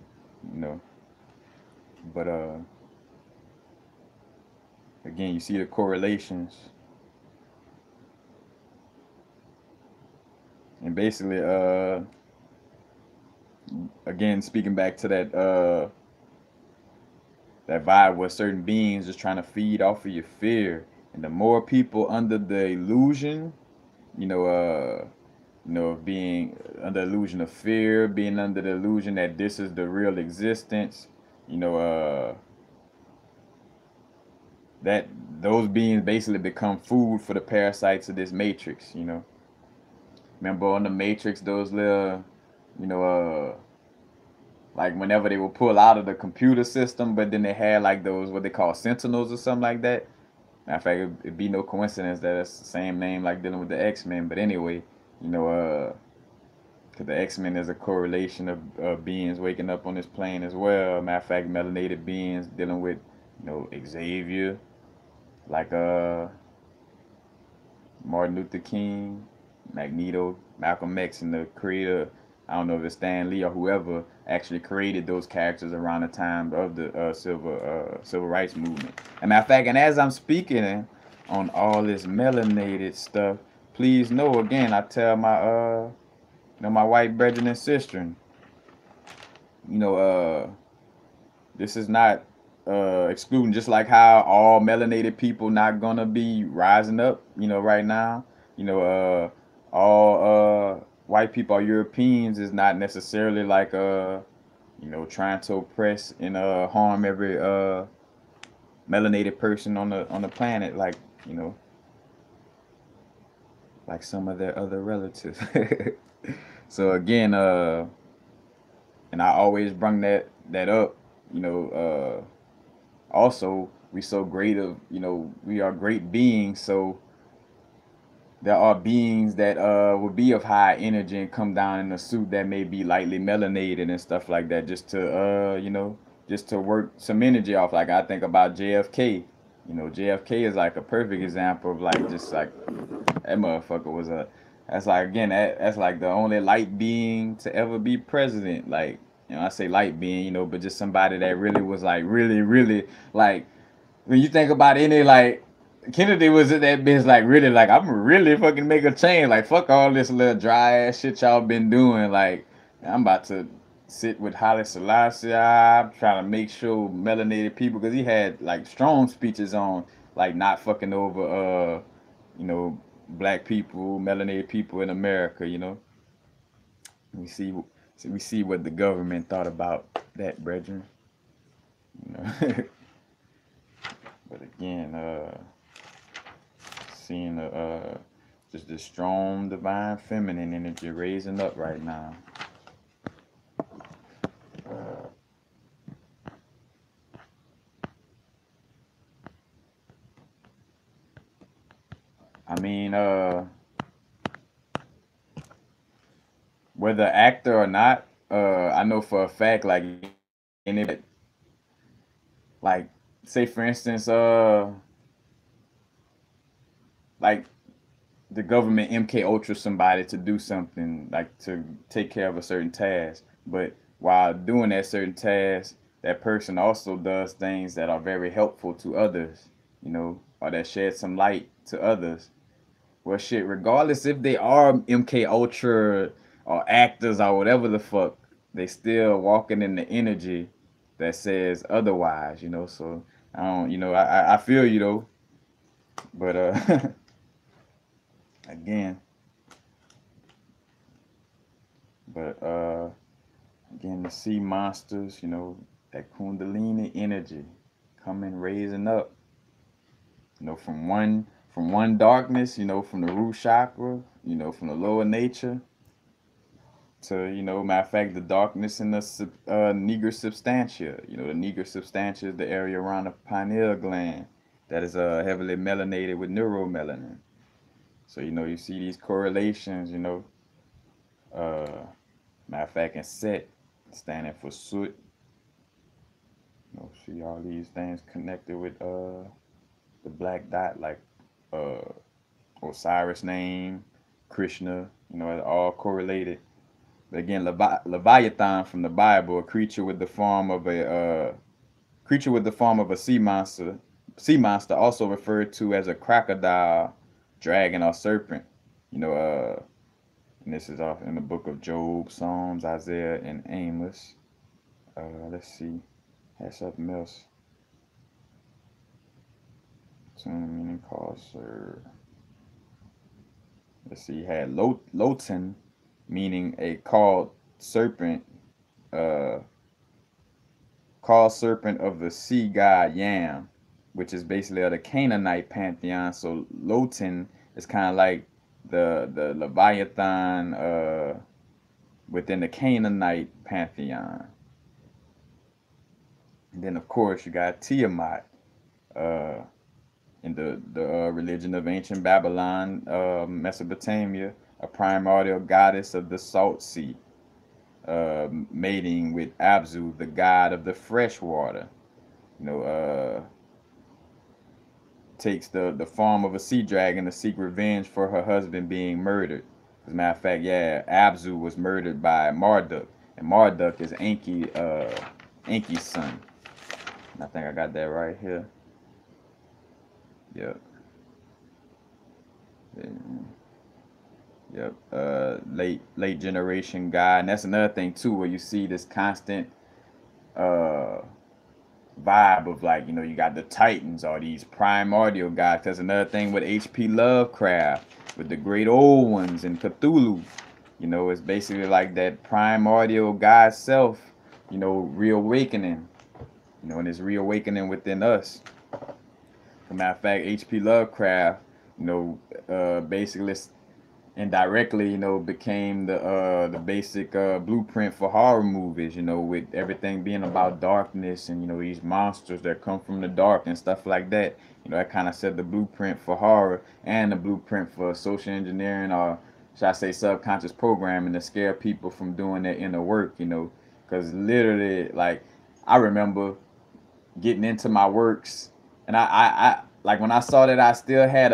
you know, but again, you see the correlations. And basically, again, speaking back to that vibe where certain beings just trying to feed off of your fear, and the more people under the illusion, of being under the illusion of fear, being under the illusion that this is the real existence, you know, that those beings basically become food for the parasites of this matrix. Remember on the matrix, those little, you know, like whenever they would pull out of the computer system, but then they had like those what they call sentinels or something like that. Matter of fact, it'd be no coincidence that it's the same name like dealing with the X-Men. But anyway, because the X-Men is a correlation of beings waking up on this plane as well. Matter of fact, melanated beings dealing with, Xavier, like Martin Luther King, Magneto, Malcolm X, and the creator, I don't know if it's Stan Lee or whoever, actually created those characters around the time of the civil rights movement. And matter of fact, and as I'm speaking on all this melanated stuff, please know again, I tell my my white brethren and sister, this is not excluding, just like how all melanated people not gonna be rising up, right now. All white people or Europeans is not necessarily like trying to oppress and harm every melanated person on the planet, like like some of their other relatives. So again, and I always bring that up, also we so great of, we are great beings, so there are beings that would be of high energy and come down in a suit that may be lightly melanated and stuff like that, just to just to work some energy off. Like I think about JFK. JFK is like a perfect example of like just like that motherfucker was that's like again that's like the only light being to ever be president. Like, I say light being, but just somebody that really was like really, really like, when you think about any like Kennedy was in that bitch like really like, I'm really fucking make a change. Like fuck all this little dry ass shit y'all been doing. Like I'm about to sit with Haile Selassie. I'm trying to make sure melanated people, because he had like strong speeches on like not fucking over you know black people, melanated people in America. We see we see what the government thought about that, brethren. You know. But again, seeing just the strong divine feminine energy raising up right now. mean, whether actor or not, I know for a fact, like anybody, like say for instance, like the government MK Ultra somebody to do something, like to take care of a certain task, but while doing that certain task, that person also does things that are very helpful to others, or that shed some light to others. Well, shit, regardless if they are MK Ultra or actors or whatever the fuck, they still walking in the energy that says otherwise, So I don't, I feel you though, but again, but again, the sea monsters, that Kundalini energy coming raising up, from one darkness, from the root chakra, from the lower nature to, matter of fact, the darkness in the niger substantia. The niger substantia is the area around the pineal gland that is heavily melanated with neuromelanin. So, you see these correlations, uh, matter of fact, in Set, standing for soot. See all these things connected with the black dot, like uh, Osiris name, Krishna, all correlated. But again, Leviathan from the Bible, a creature with the form of a sea monster, also referred to as a crocodile, dragon, or serpent. And this is off in the book of Job, Psalms, Isaiah, and Amos. Let's see, has something else. Meaning called sir. Let's see, had Lotan, meaning a serpent, uh, called serpent of the sea god Yam, which is basically of the Canaanite pantheon. So Lotan is kind of like the Leviathan within the Canaanite pantheon. And then of course you got Tiamat uh, in the religion of ancient Babylon, Mesopotamia, a primordial goddess of the salt sea, mating with Abzu, the god of the fresh water. Takes the form of a sea dragon to seek revenge for her husband being murdered. As a matter of fact, yeah, Abzu was murdered by Marduk, and Marduk is Enki's son. And I think I got that right here. Yep. Yep. Late generation guy, and that's another thing too, where you see this constant uh vibe of, like, you got the Titans or these primordial guys. That's another thing with H.P. Lovecraft, with the great old ones and Cthulhu. It's basically like that primordial God self, reawakening, and it's reawakening within us. As a matter of fact, H.P. Lovecraft, basically indirectly, became the basic blueprint for horror movies, with everything being about darkness and, these monsters that come from the dark and stuff like that. That kind of set the blueprint for horror and the blueprint for social engineering, or should I say subconscious programming, to scare people from doing their inner work, because literally, like, I remember getting into my works, and I like, when I saw that I still had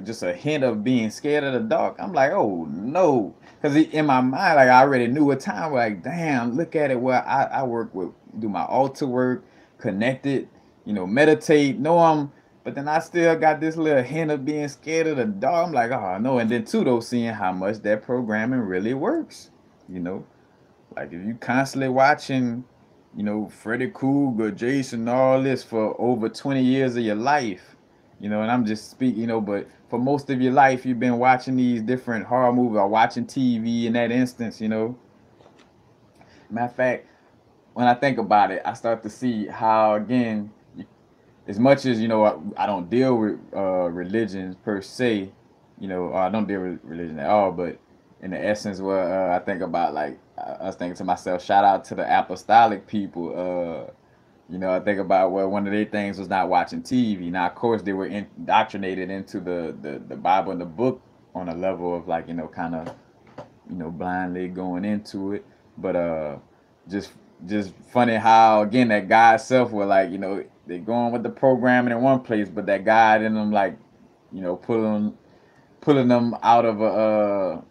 just a hint of being scared of the dark, I'm like, oh no, because in my mind, like, I already knew what time. Like, damn, look at it, where I work with, do my altar work, connected, meditate, know I'm. But then I still got this little hint of being scared of the dark. I'm like, oh no. And then too, though, seeing how much that programming really works, like, if you constantly watching, Freddy Krueger, Jason, all this for over 20 years of your life, and I'm just speaking, but for most of your life, you've been watching these different horror movies or watching TV in that instance, Matter of fact, when I think about it, I start to see how, again, as much as, I don't deal with religions per se, or I don't deal with religion at all, but in the essence, where I think about, like, I was thinking to myself, shout out to the apostolic people, You know, I think about, well, one of their things was not watching TV. Now, of course, they were indoctrinated into the Bible and the book on a level of like, you know, kind of, you know, blindly going into it. But just just funny how again that God self were like, you know, they going with the programming in one place, but that God in them like, you know, pulling them out of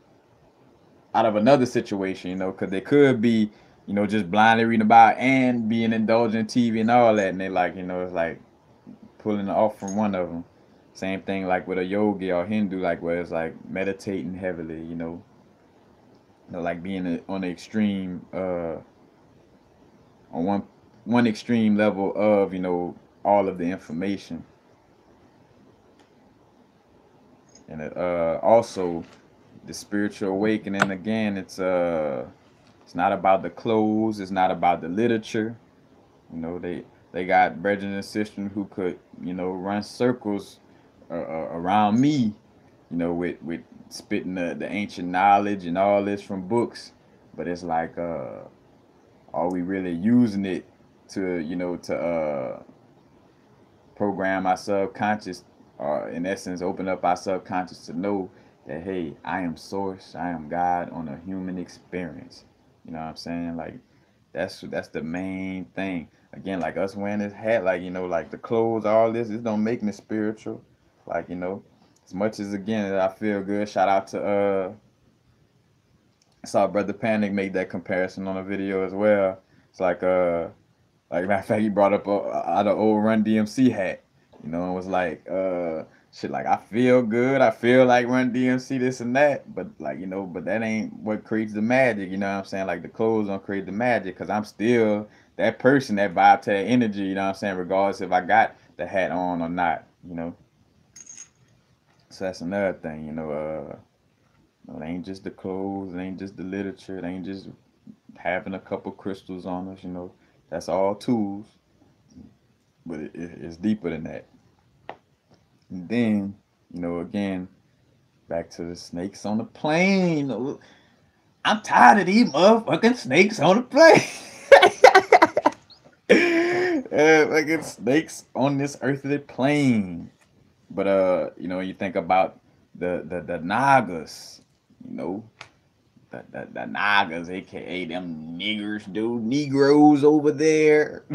another situation, you know, because they could be, you know, just blindly reading about and being indulgent in TV and all that, and they like, you know, it's like pulling off from one of them. Same thing like with a yogi or Hindu, like where it's like meditating heavily, you know, like being on the extreme, on one extreme level of, you know, all of the information, and also the spiritual awakening. Again, it's not about the clothes, it's not about the literature. You know, they got brethren and sisters who could, you know, run circles around me, you know, with spitting the ancient knowledge and all this from books. But it's like, are we really using it to, you know, to program our subconscious, or in essence, open up our subconscious to know that, hey, I am source, I am God on a human experience. You know what I'm saying? Like, that's the main thing. Again, like us wearing this hat, like, you know, like the clothes, all this, it don't make me spiritual. Like, you know, as much as again I feel good. Shout out to I saw Brother Panic make that comparison on a video as well. It's like matter of fact, he brought up out of old Run DMC hat, you know, and was like, shit, like I feel good, I feel like Run DMC, this and that, but like, you know, but that ain't what creates the magic, you know what I'm saying? Like the clothes don't create the magic, cause I'm still that person, that vibe, that energy, you know what I'm saying? Regardless if I got the hat on or not, you know. So that's another thing, you know. It ain't just the clothes, it ain't just the literature, it ain't just having a couple crystals on us, you know. That's all tools, but it's deeper than that. And then, you know, again, back to the snakes on the plane. I'm tired of these motherfucking snakes on the plane. Fucking snakes on this earthly plane. But you know, you think about the Nagas, you know, the Nagas, aka them niggers, dude, Negroes over there.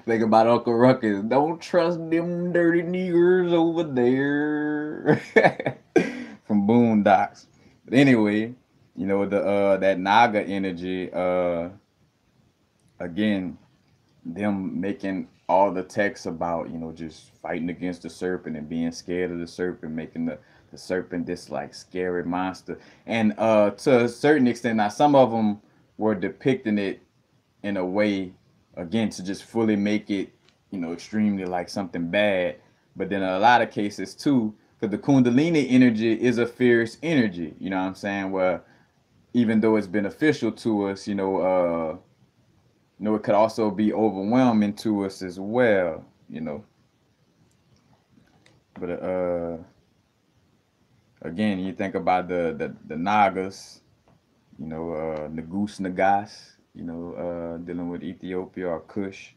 Think about Uncle Ruckus. Don't trust them dirty niggers over there. From Boondocks. But anyway, you know, the that Naga energy, again, them making all the texts about, you know, just fighting against the serpent and being scared of the serpent, making the serpent this like scary monster. And to a certain extent, now some of them were depicting it in a way, again, to just fully make it, you know, extremely like something bad. But then in a lot of cases too, because the Kundalini energy is a fierce energy, you know what I'm saying? Where even though it's beneficial to us, you know, it could also be overwhelming to us as well, you know. But again, you think about the Nagas, you know, Nagus Nagas, you know, dealing with Ethiopia or Kush,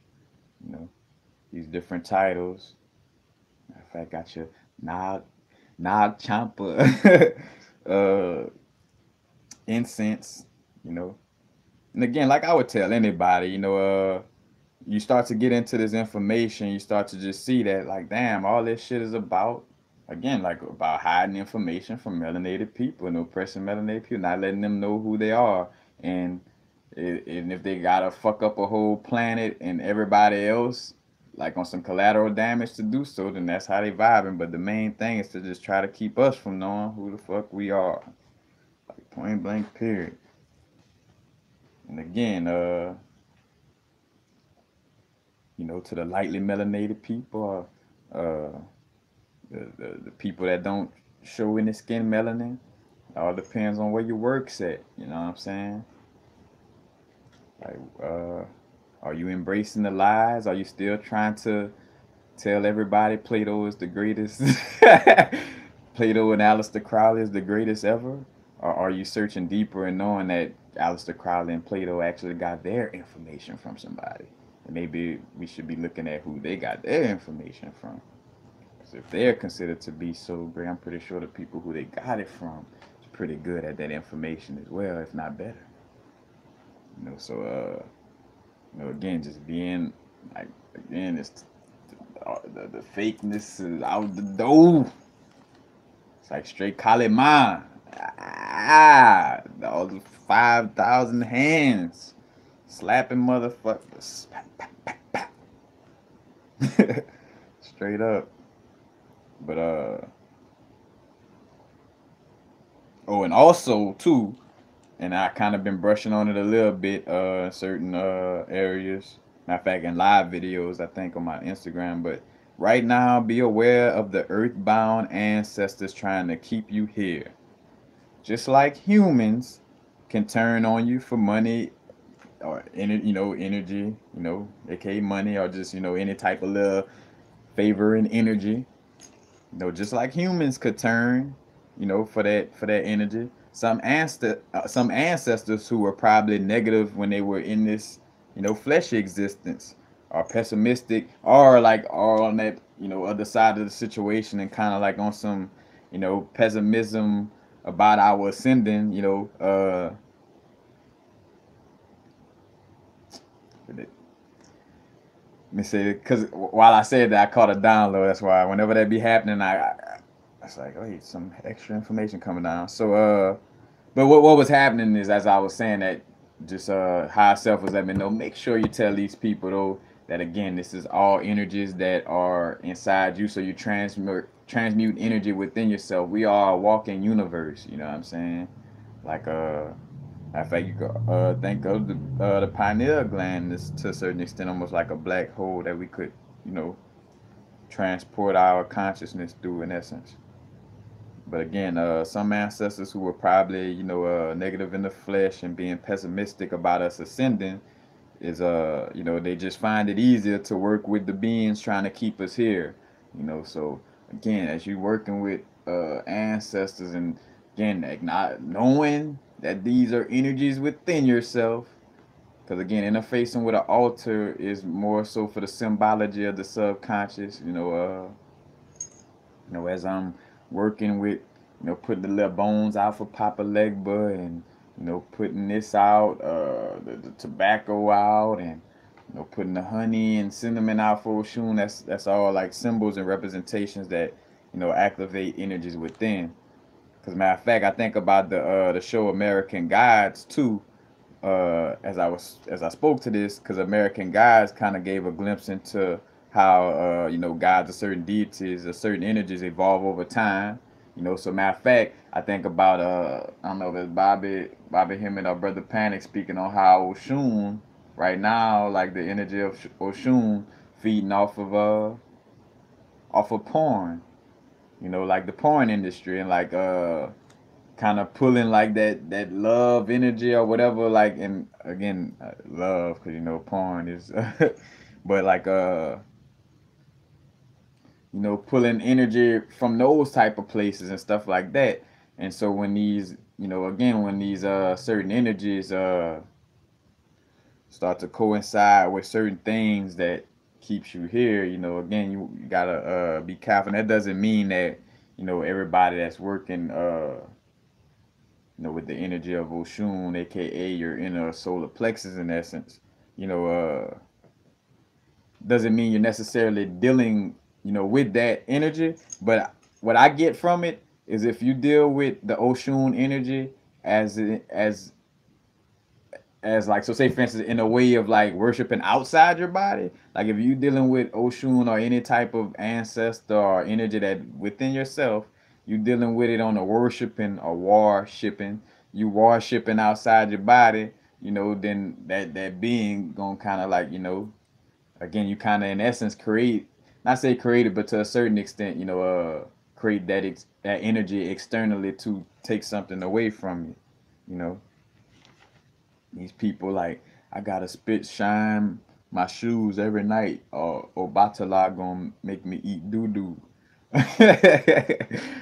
you know, these different titles. In fact, got your Nag Champa incense, you know. And again, like I would tell anybody, you know, you start to get into this information, you start to just see that, like, damn, all this shit is about, again, like about hiding information from melanated people and oppressing melanated people, not letting them know who they are. And and if they gotta fuck up a whole planet and everybody else, like on some collateral damage to do so, then that's how they vibing. But the main thing is to just try to keep us from knowing who the fuck we are. Like point blank period. And again, you know, to the lightly melanated people, the people that don't show any skin melanin. It all depends on where your work's at. You know what I'm saying? Like, are you embracing the lies? Are you still trying to tell everybody Plato is the greatest? Plato and Aleister Crowley is the greatest ever? Or are you searching deeper and knowing that Aleister Crowley and Plato actually got their information from somebody? maybe we should be looking at who they got their information from. Because if they're considered to be so great, I'm pretty sure the people who they got it from is pretty good at that information as well, if not better. So again, just being like, again, it's the fakeness is out the door. It's like straight Kalima. All the 5,000 hands slapping motherfuckers. Straight up. But oh, and also too, and I kind of been brushing on it a little bit, certain areas. Matter of fact, in live videos, I think on my Instagram. But right now, be aware of the earthbound ancestors trying to keep you here. Just like humans can turn on you for money or energy, aka money, or just any type of little favor and energy. Just like humans could turn, for that energy. Some ancestors who were probably negative when they were in this, fleshy existence, are pessimistic, or like are on that, other side of the situation and kind of like on some, pessimism about our ascending, let me say, because while I said that, I caught a download. That's why whenever that be happening, I was like, oh, some extra information coming down. So, but what was happening is, as I was saying, that just higher self was letting me know, make sure you tell these people though that again, this is all energies that are inside you. So you transmute energy within yourself. We are a walking universe. You know what I'm saying? Like in fact, you could think of the pineal gland is to a certain extent almost like a black hole that we could, you know, transport our consciousness through in essence. But again, some ancestors who were probably, negative in the flesh and being pessimistic about us ascending is, they just find it easier to work with the beings trying to keep us here. So again, as you working with ancestors and again, not knowing that these are energies within yourself, because again, interfacing with an altar is more so for the symbology of the subconscious. As I'm working with, putting the little bones out for Papa Legba and, putting this out, the tobacco out and, putting the honey and cinnamon out for Oshun. That's all like symbols and representations that, activate energies within. Because matter of fact, I think about the show American Gods too, as I spoke to this, because American Gods kind of gave a glimpse into how gods or certain deities or certain energies evolve over time. So matter of fact, I think about I don't know if it's Bobby Hemmett or Brother Panic speaking on how Oshun right now, like the energy of Oshun feeding off of porn. Like the porn industry and like kind of pulling like that love energy or whatever, like, and again, love, because porn is but like pulling energy from those type of places and stuff like that. And so when these, again, when these certain energies start to coincide with certain things that keeps you here, again, you gotta be careful. And that doesn't mean that everybody that's working with the energy of Oshun, aka your inner solar plexus in essence, you know, doesn't mean you're necessarily dealing, with that energy. But what I get from it is, if you deal with the Oshun energy as like, so say for instance, in a way of like worshiping outside your body, like if you dealing with Oshun or any type of ancestor or energy that within yourself, you dealing with it on a worshiping or worshiping, you worshiping outside your body, then that being gonna kind of like, again, you kind of in essence create, not say created, but to a certain extent, create that energy externally to take something away from you. you know these people like, I gotta spit shine my shoes every night, or Batala gonna make me eat doo doo.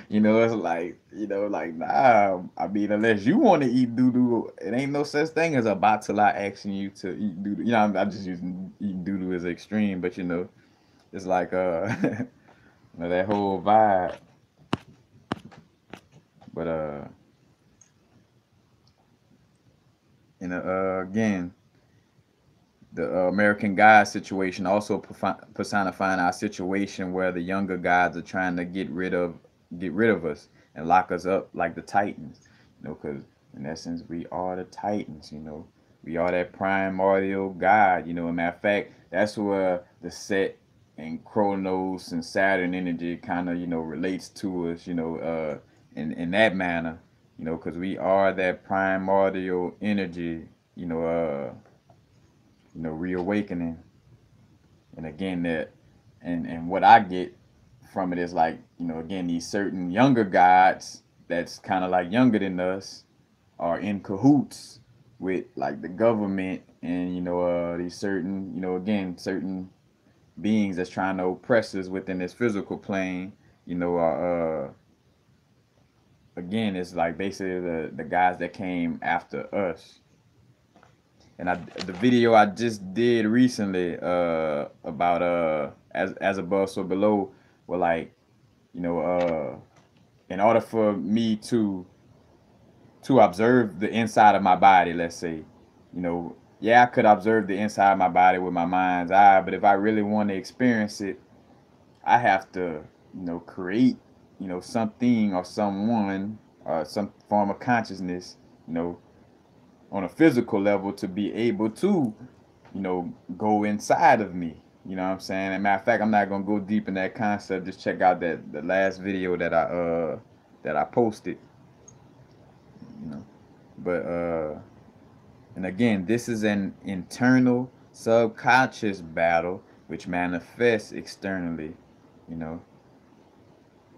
You know, it's like, you know, like, nah, I mean, unless you want to eat doo-doo, it ain't no such thing as a botula asking you to eat doo-doo. You know, I'm just using eating doo-doo as extreme, but you know, it's like, you know, that whole vibe. But, again, the American God situation also personifying our situation where the younger gods are trying to get rid of us and lock us up like the Titans, you know, because in essence we are the Titans, you know, we are that primordial God, you know. As a matter of fact, that's where the Set and Kronos and Saturn energy kind of, you know, relates to us, you know, in that manner, you know, because we are that primordial energy, you know, reawakening. And again, that and what I get from it is like, you know, again, these certain younger gods that's kind of like younger than us are in cahoots with like the government and, you know, these certain, you know, again, certain beings that's trying to oppress us within this physical plane, you know, are again, it's like basically the guys that came after us. And the video I just did recently about as above so below, were like, you know, in order for me to observe the inside of my body, let's say, you know, yeah, I could observe the inside of my body with my mind's eye, but if I really want to experience it, I have to, you know, create, you know, something or someone or some form of consciousness, you know, on a physical level to be able to, you know, go inside of me. You know what I'm saying? And matter of fact, I'm not gonna go deep in that concept. Just check out that the last video that I posted. You know, but and again, this is an internal subconscious battle which manifests externally. You know,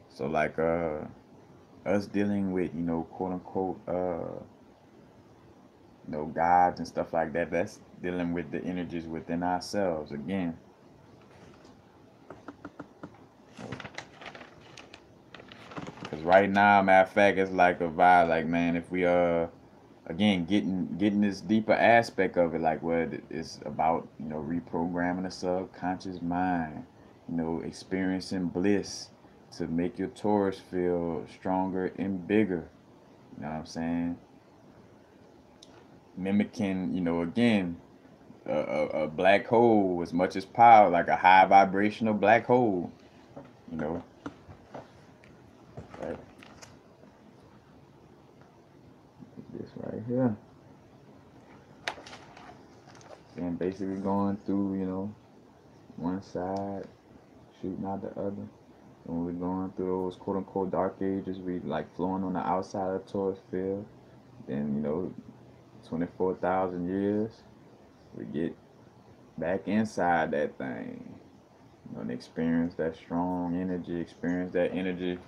so like us dealing with, you know, quote unquote you know, gods and stuff like that. That's dealing with the energies within ourselves again. Cause right now, matter of fact, it's like a vibe. Like, man, if we again getting this deeper aspect of it, like what it's about, you know, reprogramming the subconscious mind, you know, experiencing bliss to make your Taurus feel stronger and bigger. You know what I'm saying? Mimicking, you know, again, a black hole as much as power, like a high vibrational black hole. You know, like this right here. And basically going through, you know, one side, shooting out the other. And when we're going through those quote unquote dark ages, we like flowing on the outside of the Taurus field. Then, you know, 24,000 years, we get back inside that thing. You know, and experience that strong energy, experience that energy,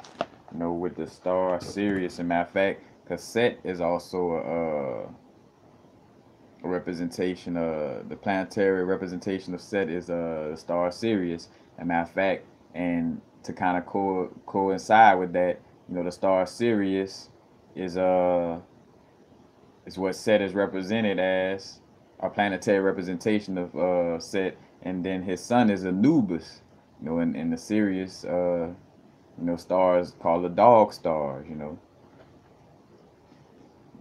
you know, with the star Sirius. And matter of fact, Cassette is also a representation of the planetary representation of Set is the star Sirius. And matter of fact, and to kind of coincide with that, you know, the star Sirius is is what Set is represented as, a planetary representation of Set, and then his son is Anubis, you know, in the Sirius you know, stars called the dog stars, you know.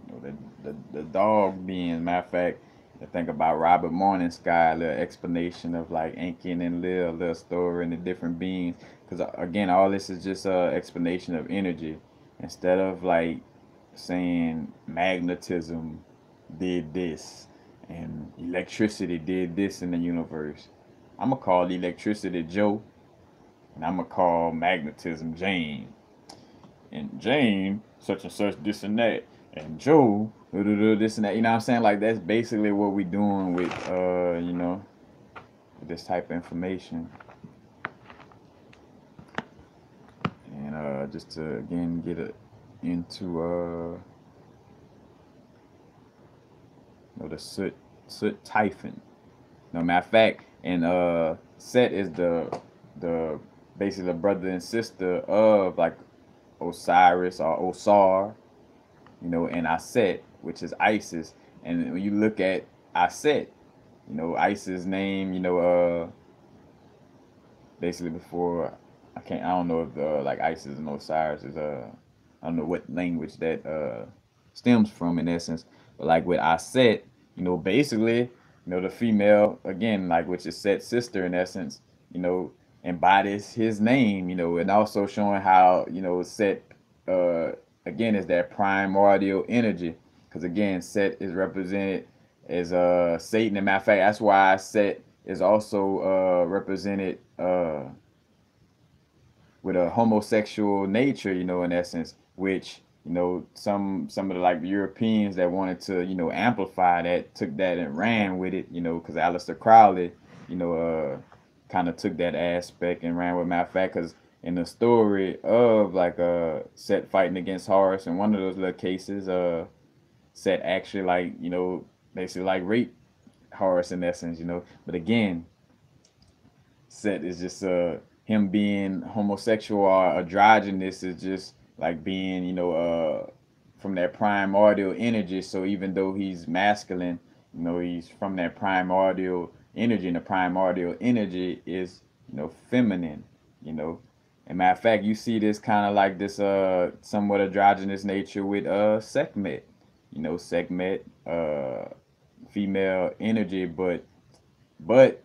You know, the dog being, matter of fact, I think about Robert Morning Sky, a little explanation of like Ankin and Lil, a little story and the different beings. Because again, all this is just a explanation of energy. Instead of like saying magnetism did this and electricity did this in the universe, I'm going to call electricity Joe, and I'm going to call magnetism Jane. And Jane, such and such, this and that, and Joe, this and that. You know what I'm saying? Like that's basically what we doing with, you know, with this type of information. And just to again get it into, you know, the soot typhon. No matter of fact, and Set is the basically the brother and sister of like Osiris or Osar, and Aset, which is Isis. And when you look at Aset, Isis' name, basically before I don't know if like Isis and Osiris is I don't know what language that stems from in essence, but like with Aset, basically, the female again, like which is Set's sister in essence, you know, embodies his name, and also showing how Set uh again is that primordial energy, because again Set is represented as Satan. And matter of fact, that's why Set is also represented with a homosexual nature, in essence, which some of the like Europeans that wanted to amplify that took that and ran with it, because Aleister Crowley, you know, kind of took that aspect and ran with. Matter of fact, because in the story of like Set fighting against Horus, in one of those little cases, Set actually like basically like raped Horus in essence, but again Set is just him being homosexual or androgynous is just like being from that primordial energy. So even though he's masculine, he's from that primordial energy, and the primordial energy is feminine. you know and matter of fact, you see this kind of like this somewhat androgynous nature with Sekhmet. Sekhmet, female energy, but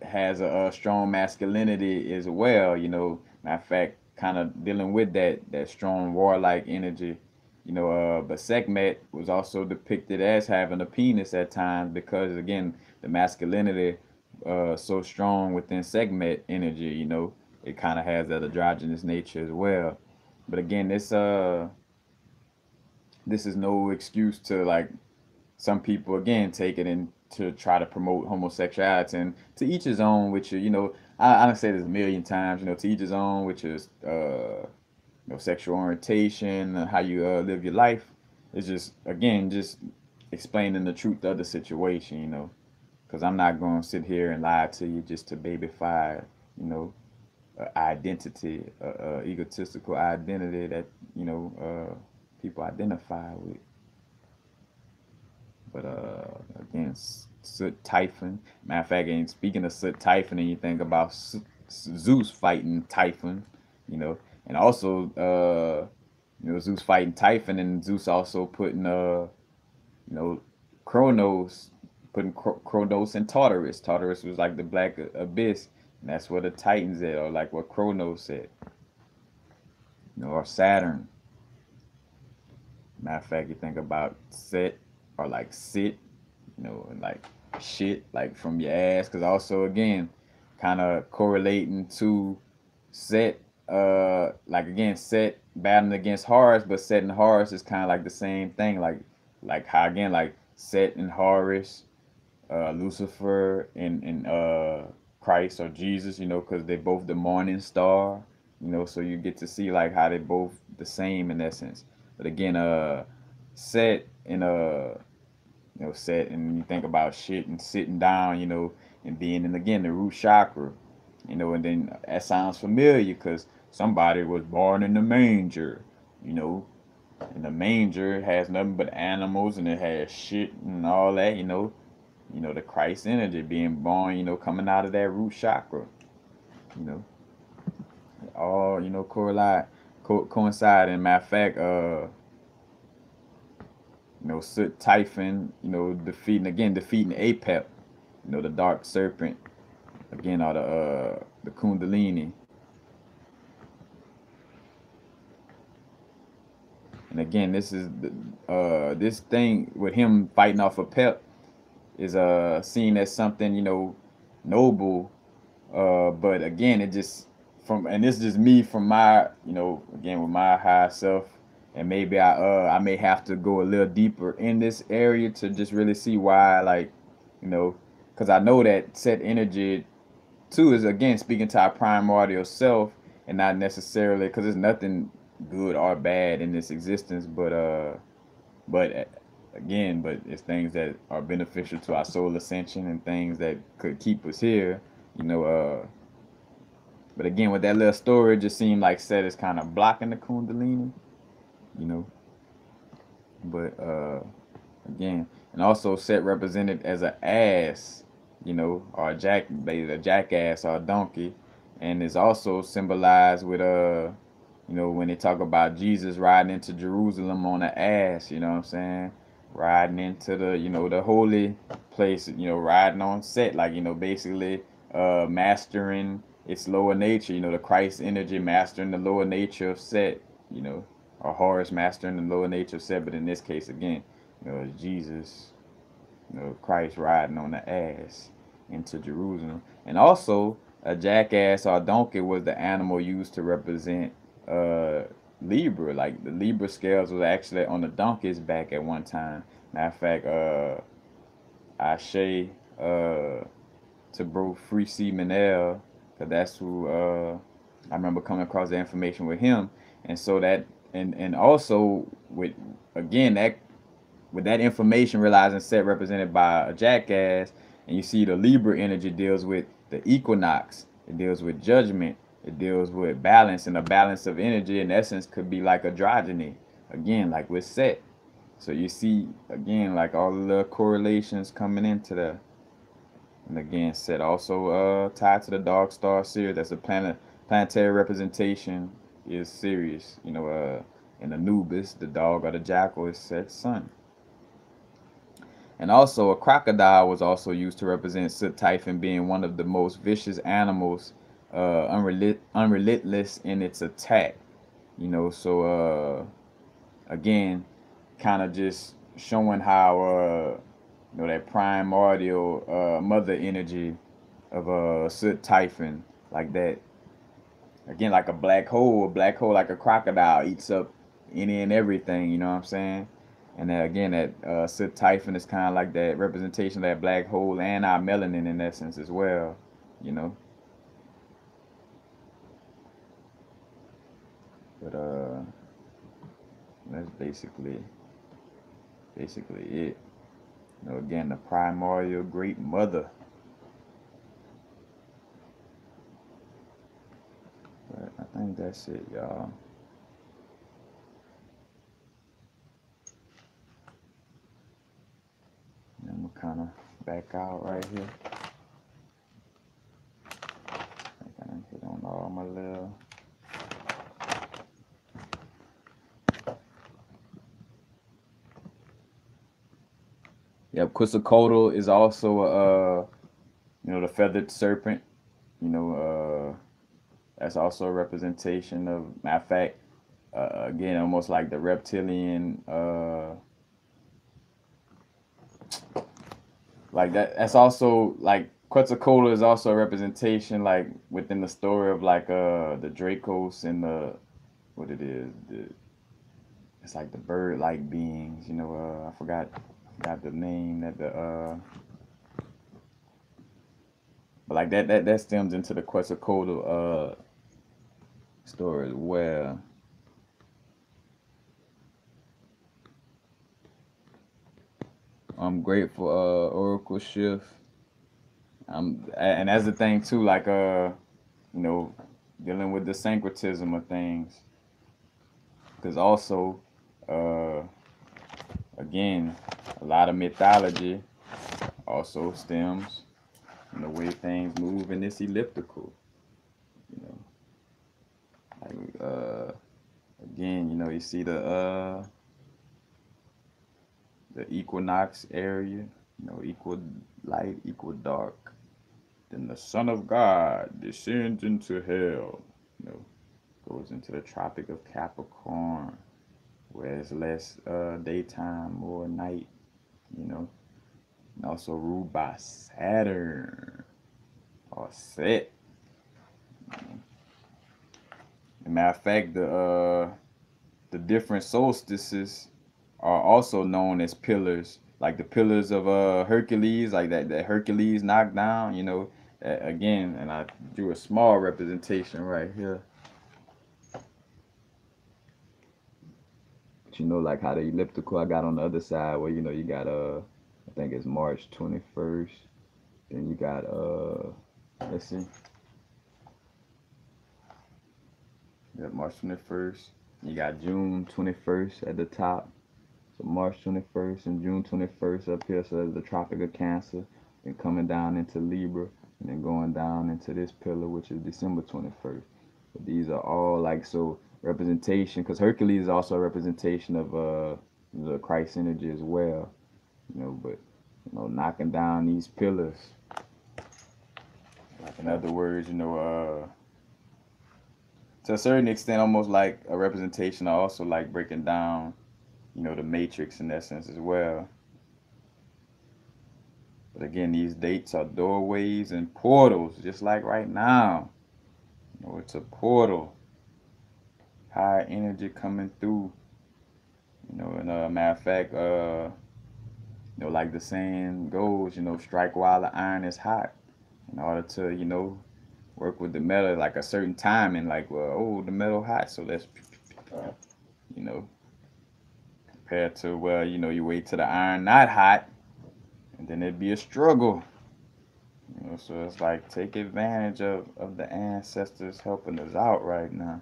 has a strong masculinity as well. Matter of fact, kind of dealing with that strong warlike energy. But Sekhmet was also depicted as having a penis at times, because again the masculinity so strong within Sekhmet energy. It kind of has that androgynous nature as well. But again, this is no excuse to like some people again take it in to try to promote homosexuality, and to each his own, which I don't say this a million times, to each his own, which is sexual orientation, how you live your life. It's just again just explaining the truth of the situation, because I'm not going to sit here and lie to you just to babyfy, identity, egotistical identity that people identify with. But again, Soot Typhon. Matter of fact, and speaking of Soot Typhon, and you think about Zeus fighting Typhon, and also Zeus fighting Typhon, and Zeus also putting Kronos, putting Kronos and Tartarus. Tartarus was like the black abyss, and that's where the Titans at, or like what Kronos said, or Saturn. Matter of fact, you think about Set, or like sit, and like shit, like from your ass, because also again, kind of correlating to Set, like again Set battling against Horus, but Set and Horus is kind of like the same thing, like how again like Set and Horus, Lucifer and Christ or Jesus, because they both the morning star, so you get to see like how they both the same in essence. But again, Set and Set, and you think about shit and sitting down, and being in again the root chakra, and then that sounds familiar because somebody was born in the manger, and the manger has nothing but animals, and it has shit and all that, the Christ energy being born, coming out of that root chakra, you know, all correlate, coincide. And matter of fact, Soot Typhon, defeating Apep, the dark serpent, again, or the Kundalini. And again, this is this thing with him fighting off of Pep is seen as something noble, but again, it just and this is just me from my again with my high self. And maybe I may have to go a little deeper in this area to just really see why, like, because I know that Set energy too is again speaking to our primordial self, and not necessarily because there's nothing good or bad in this existence, but again, but it's things that are beneficial to our soul ascension and things that could keep us here, you know, uh, But again, with that little story, it just seemed like Set is kind of blocking the Kundalini, you know. But again, and also Set represented as an ass, you know, or a jackass or a donkey, and is also symbolized with you know, when they talk about Jesus riding into Jerusalem on an ass, you know what I'm saying? Riding into the, you know, the holy place, you know, riding on Set, like, you know, basically mastering its lower nature, you know, the Christ energy mastering the lower nature of Set, you know, or Horus mastering the lower nature of Set, but in this case, again, you know, it's Jesus, you know, Christ riding on the ass into Jerusalem. And also, a jackass or a donkey was the animal used to represent uh, Libra. Like the Libra scales was actually on the donkey's back at one time. Matter of fact, Ashe to bro Free C Manel, because that's who I remember coming across the information with him. And so that, and also with, again, that with that information, realizing Set represented by a jackass, and you see the Libra energy deals with the equinox, it deals with judgment, it deals with balance, and a balance of energy in essence could be like androgyny, again, like with Set. So you see, again, like all the little correlations coming into the, and again, Set also tied to the Dog Star series. That's a planetary representation is Sirius. You know, in Anubis, the dog or the jackal is Set's son. And also, a crocodile was also used to represent Soot Typhon being one of the most vicious animals, unrelentless in its attack. You know, so again, kind of just showing how you know, that primordial mother energy of Soot Typhon, like that. Again, like a black hole like a crocodile eats up any and everything. You know what I'm saying? And then again, that Soot Typhon is kind of like that representation of that black hole and our melanin in essence as well. You know. But that's basically it. You know, again, the primordial great mother. But I think that's it, y'all. And I'm gonna kind of back out right here. I think I done hit on all my little. Yep, Quetzalcoatl is also you know, the feathered serpent. You know, that's also a representation of, matter of fact, again, almost like the reptilian, like that. That's also like Quetzalcoatl is also a representation, like within the story of like the Dracos and the, what it is, it's like the bird-like beings. You know, I forgot the name that the but like that stems into the Quetzalcoatl story as well. I'm grateful Oracle Shift. And that's the thing too, like you know, dealing with the syncretism of things, because also again, a lot of mythology also stems from the way things move in this elliptical. You know, like again, you know, you see the equinox area, you know, equal light, equal dark. Then the Son of God descends into hell, you know, goes into the Tropic of Capricorn, where it's less daytime, more night, you know, and also ruled by Saturn or Set. As a matter of fact, the different solstices are also known as pillars, like the pillars of Hercules, like that Hercules knocked down, you know. Again, and I drew a small representation right here. But you know, like how the elliptical I got on the other side, where you know you got I think it's March 21st. Then you got let's see, Yep, March 21st. You got June 21st at the top. So March 21st and June 21st up here, so that's the Tropic of Cancer, then coming down into Libra, and then going down into this pillar, which is December 21st. But these are all like so representation, because Hercules is also a representation of the Christ energy as well, but knocking down these pillars. Like in other words, to a certain extent, almost like a representation, also like breaking down, the matrix in that sense as well. But again, these dates are doorways and portals, just like right now. It's a portal. High energy coming through. And matter of fact, like the saying goes, strike while the iron is hot. In order to, work with the metal, like a certain timing, like, well, oh, the metal hot, so let's, you know, compared to, well, you wait till the iron not hot, and then it'd be a struggle. So it's like take advantage of the ancestors helping us out right now.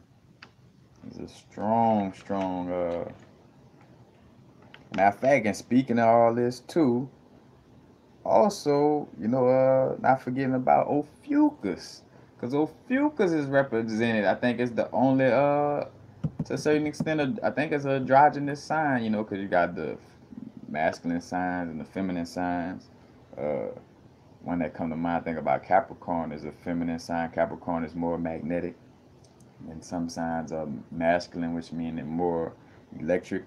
It's a strong, strong matter of fact, and speaking of all this too, also, not forgetting about Ophiuchus. Because Ophiuchus is represented, I think it's the only to a certain extent, I think it's an androgynous sign, because you got the masculine signs and the feminine signs. One that come to mind, I think about Capricorn is a feminine sign. Capricorn is more magnetic, and some signs are masculine, which mean they're more electric.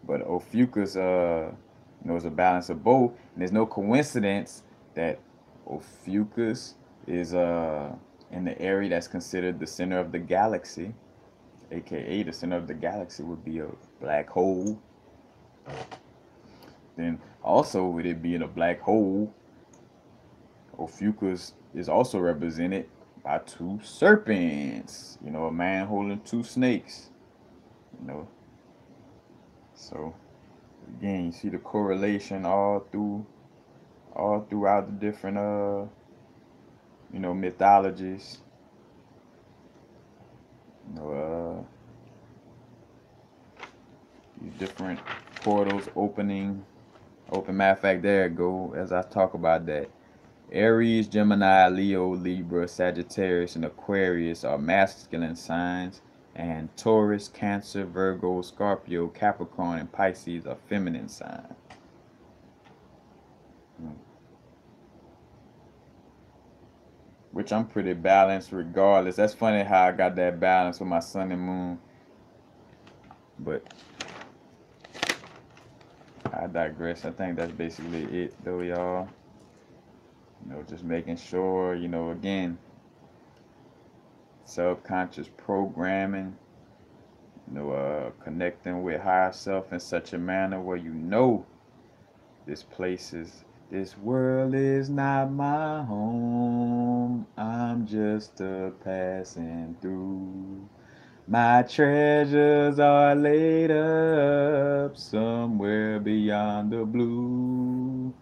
But Ophiuchus, is a balance of both, and there's no coincidence that Ophiuchus is in the area that's considered the center of the galaxy, aka the center of the galaxy would be a black hole. Then also with it being a black hole, Ophiuchus is also represented by two serpents. A man holding two snakes. So again, you see the correlation all throughout the different mythologies. These different portals open. Matter of fact, there it go. As I talk about that, Aries, Gemini, Leo, Libra, Sagittarius, and Aquarius are masculine signs, and Taurus, Cancer, Virgo, Scorpio, Capricorn, and Pisces are feminine signs. Which I'm pretty balanced regardless. That's funny how I got that balance with my sun and moon. But I digress. I think that's basically it though, y'all. Just making sure, again, subconscious programming, connecting with higher self in such a manner where this world is not my home. I'm just a passing through. My treasures are laid up somewhere beyond the blue.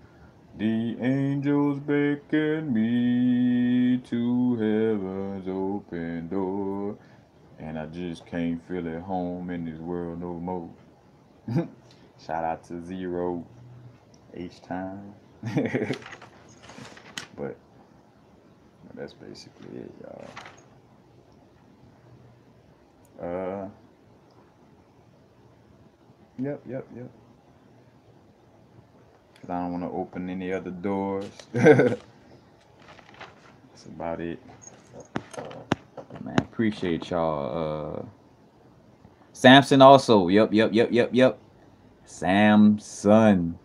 The angels beckon me to heaven's open door, and I just can't feel at home in this world no more. Shout out to Zero H time. But that's basically it, y'all. Yep. Cause I don't want to open any other doors. That's about it. Man, appreciate y'all. Samson also. Yep. Samson.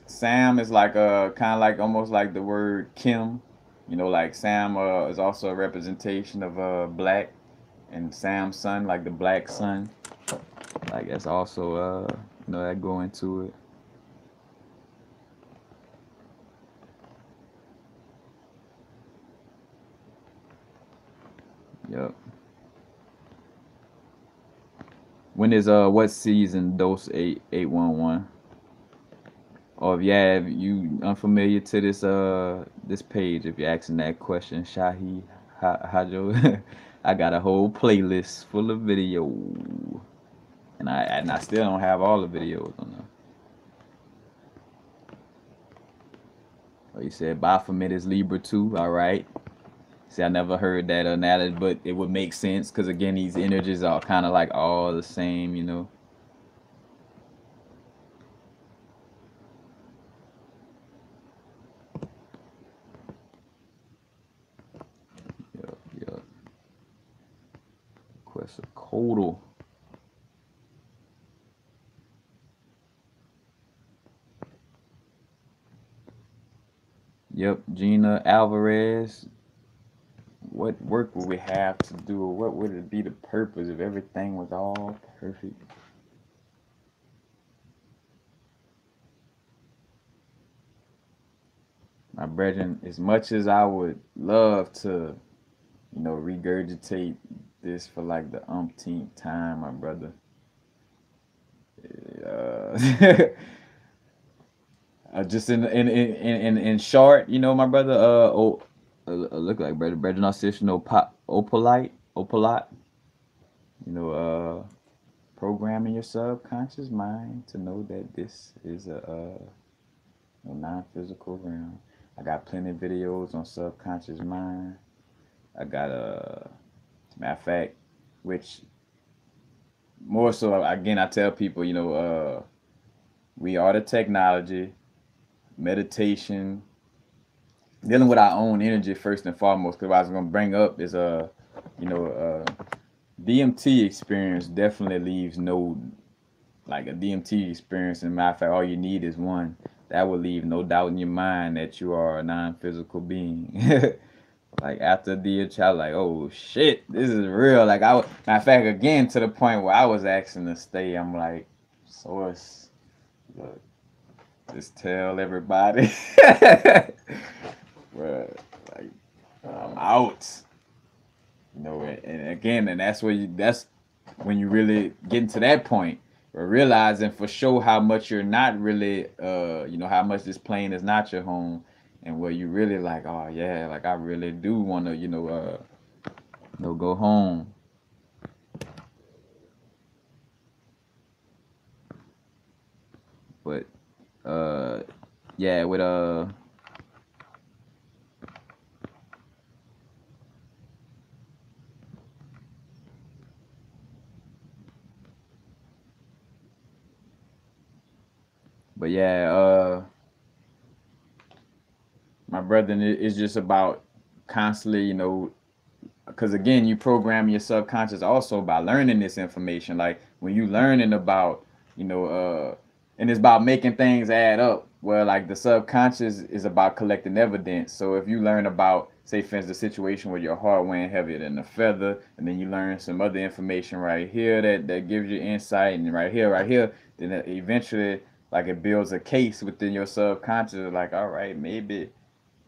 Sam is like kind of like almost like the word Kim. Like Sam is also a representation of black, and Samson like the black sun. Like that's also that go into it. Yep. When is what season dose 8811? Or if you unfamiliar to this page, if you're asking that question, Shahi Hydro. I got a whole playlist full of video, and I still don't have all the videos on there. Oh, you said Baphomet is Libra too. All right. See, I never heard that analogy, but it would make sense because again, these energies are kind of like all the same, you know. Yup, yup. Quetzalcoatl. Yep, Gina Alvarez. What work would we have to do, or what would it be the purpose if everything was all perfect? My brethren, as much as I would love to, you know, regurgitate this for like the umpteenth time, my brother. Uh, just in short, you know, my brother. Look like brother Narcissian Opalite. You know, programming your subconscious mind to know that this is a non-physical realm. I got plenty of videos on subconscious mind. I got matter of fact, which more so again I tell people, you know, we are the technology, meditation, dealing with our own energy first and foremost. Because what I was gonna bring up is you know, DMT experience definitely leaves no like a DMT experience. And matter of fact, all you need is one. That will leave no doubt in your mind that you are a non-physical being. Like after the child, like, oh shit, this is real. Like matter of fact, again to the point where I was asking to stay. I'm like, Source, look, just tell everybody, bro, like I'm out. You know, and again, and that's when you really get to that point, or realizing for sure how much you're not really, you know, how much this plane is not your home, and where you really like, oh yeah, like I really do want to, you know, go home. But yeah, with but yeah, my brother, it's just about constantly, you know, because again, you program your subconscious also by learning this information. Like when you learning about, you know, and it's about making things add up. Well, like the subconscious is about collecting evidence. So if you learn about, say, for instance, the situation where your heart weighing heavier than a feather, and then you learn some other information right here that gives you insight, and right here, then eventually, like it builds a case within your subconscious. Like, all right, maybe,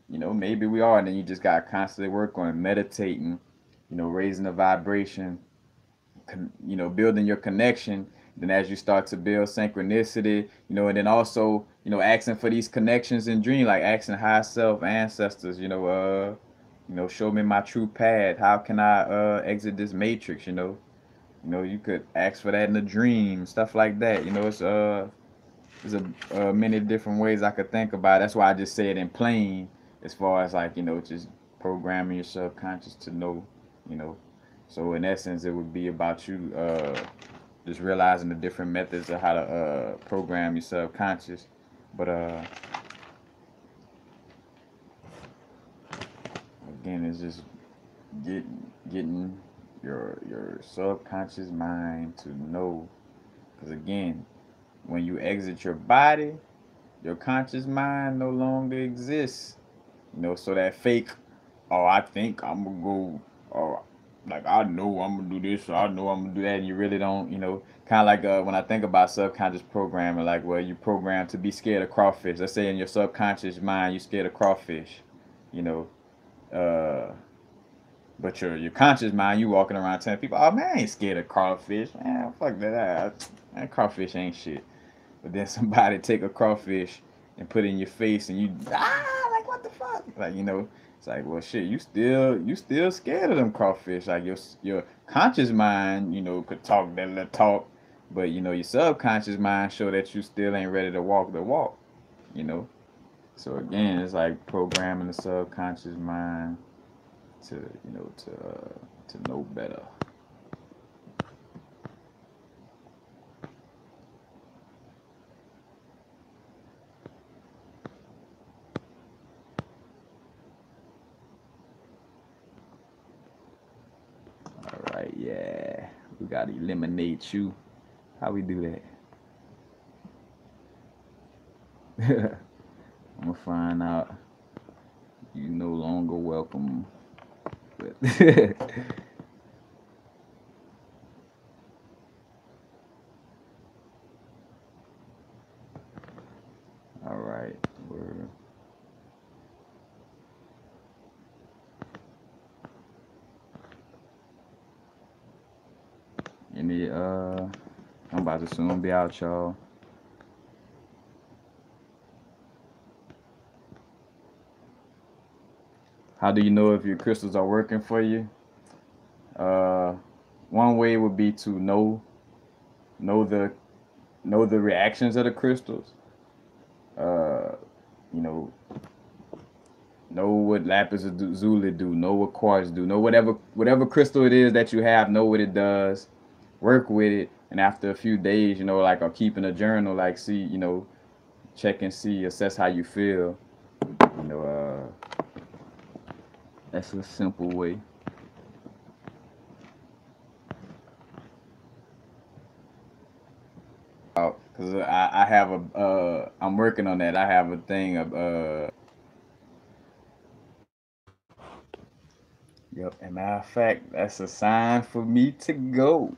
you know, maybe we are. And then you just got to constantly work on meditating, you know, raising the vibration, you know, building your connection. Then as you start to build synchronicity, you know, and then also, you know, asking for these connections in dream, like asking high self, ancestors, you know, show me my true path. How can I exit this matrix? You know, you could ask for that in a dream, stuff like that. You know, there's many different ways I could think about it. That's why I just say it in plain, as far as like, you know, just programming your subconscious to know, you know. So in essence, it would be about you just realizing the different methods of how to program your subconscious. But again, it's just getting your subconscious mind to know, because again, when you exit your body, your conscious mind no longer exists. You know, so that fake, oh, I think I'm gonna go, or like I know I'm gonna do this, or I know I'm gonna do that, and you really don't. You know, kind of like when I think about subconscious programming, like well, you program to be scared of crawfish. Let's say in your subconscious mind, you're scared of crawfish. You know, uh, but your conscious mind, you walking around telling people, oh man, I ain't scared of crawfish, man, fuck that, man, crawfish ain't shit. But then somebody take a crawfish and put it in your face, and you like what the fuck, like you know. It's like, well, shit, you still scared of them crawfish. Like your conscious mind, could talk that little talk, but your subconscious mind show that you still ain't ready to walk the walk. You know. So again, it's like programming the subconscious mind to to know better. All right, yeah, we gotta eliminate you. How we do that? I'm gonna find out. You no longer welcome. But all right, we're in the I'm about to soon be out, y'all. How do you know if your crystals are working for you? Uh, One way would be to know the know the reactions of the crystals. Uh, you know what lapis lazuli do. Know what quartz do. Know whatever crystal it is that you have. Know what it does. Work with it, and after a few days, like or keeping a journal, like see, check and see, assess how you feel. You know, that's a simple way. Cause I have a I'm working on that. I have a thing of yep. And matter of fact, that's a sign for me to go.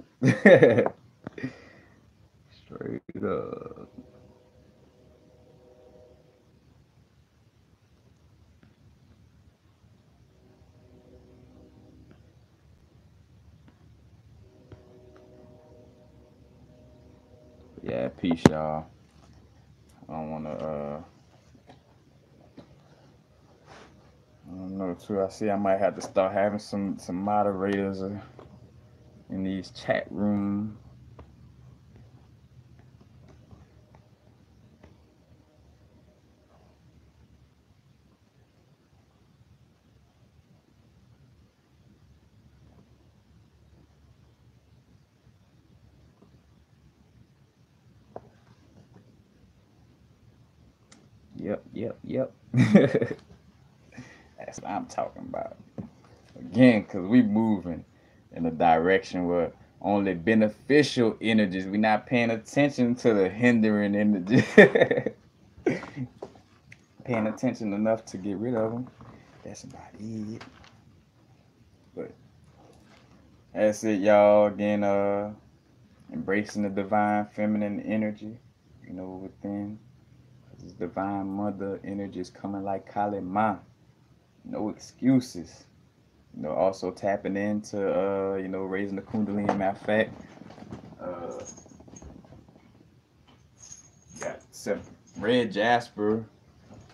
Straight up. Yeah, peace, y'all. I don't wanna I don't know too. I see I might have to start having some moderators in these chat rooms. Yep. That's what I'm talking about. Again, because we moving in a direction where only beneficial energies. We're not paying attention to the hindering energies. Paying attention enough to get rid of them. That's about it. But that's it, y'all. Again, embracing the divine feminine energy, within. This divine mother energy is coming like Kali Ma. No excuses. Also tapping into, raising the Kundalini. Matter of fact, uh, got some red jasper.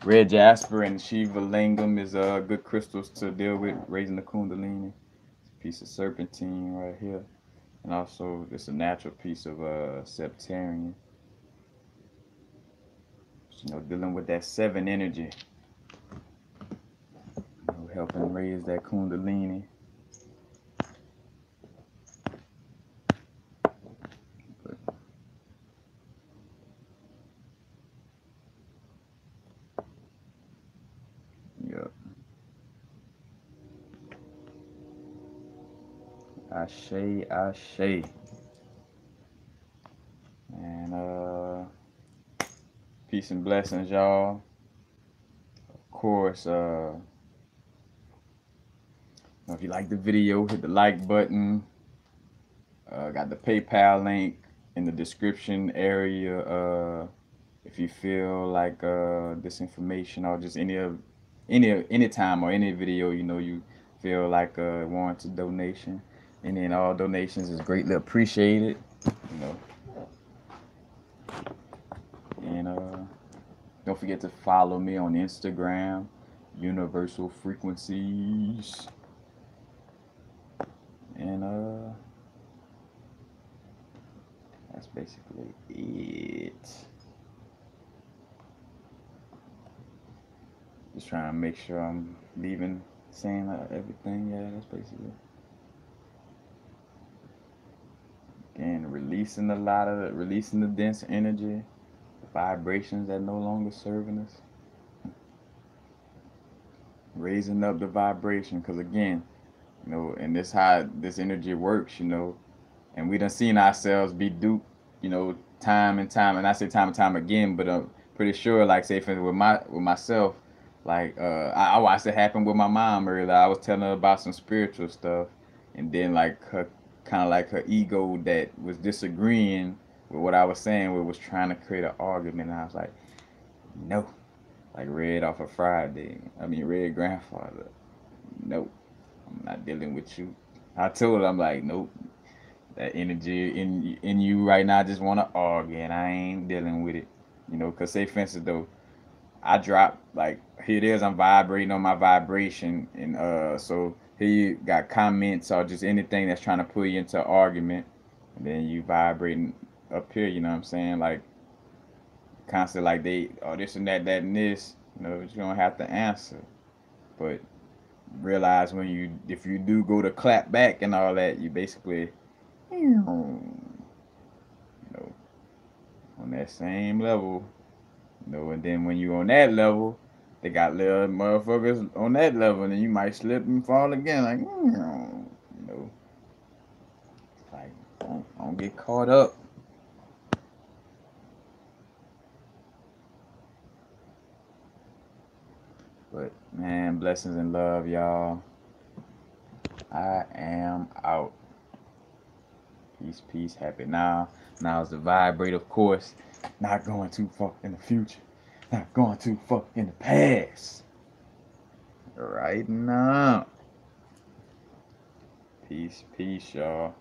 Red jasper and Shiva Lingam is good crystals to deal with raising the Kundalini. Piece of serpentine right here, and also it's a natural piece of septarian. Dealing with that seven energy, helping raise that Kundalini. Yep. Ashe. And peace and blessings, y'all. Of course, if you like the video, hit the like button. Got the PayPal link in the description area. If you feel like this information or just any time or any video, you feel like warrants a donation, and then all donations is greatly appreciated. And don't forget to follow me on Instagram. universal frequencies. And that's basically it. Just trying to make sure I'm leaving, saying everything. Yeah, that's basically it. Again, releasing the dense energy, the vibrations that no longer serving us, raising up the vibration. Because again, you know, and this how this energy works, you know, and we done seen ourselves be duped, you know, time and time, and I say time and time again, but I'm pretty sure, like, say for instance, with myself, like, I watched it happen with my mom earlier. I was telling her about some spiritual stuff, and then like her, kind of like her ego that was disagreeing with what I was saying, was trying to create an argument, and I was like, no, like Red off of Friday. I mean, Red grandfather, nope, I'm not dealing with you. I told her, I'm like, nope, that energy in you right now, I just want to argue, and I ain't dealing with it. You know, cause say for instance though, I drop like here it is, I'm vibrating on my vibration, and so here you got comments or just anything that's trying to pull you into an argument, and then you vibrating up here. You know what I'm saying? Like constantly, like they this and that, that and this. You know, you don't have to answer, but realize when you if you do go to clap back and all that, you basically you know, on that same level, you know, and then when you on that level, they got little motherfuckers on that level, and then you might slip and fall again, like, you know, like, don't get caught up. But, man, blessings and love, y'all. I am out. Peace, peace, happy now. Now is the vibrate, of course. Not going too far in the future. Not going too far in the past. Right now. Peace, peace, y'all.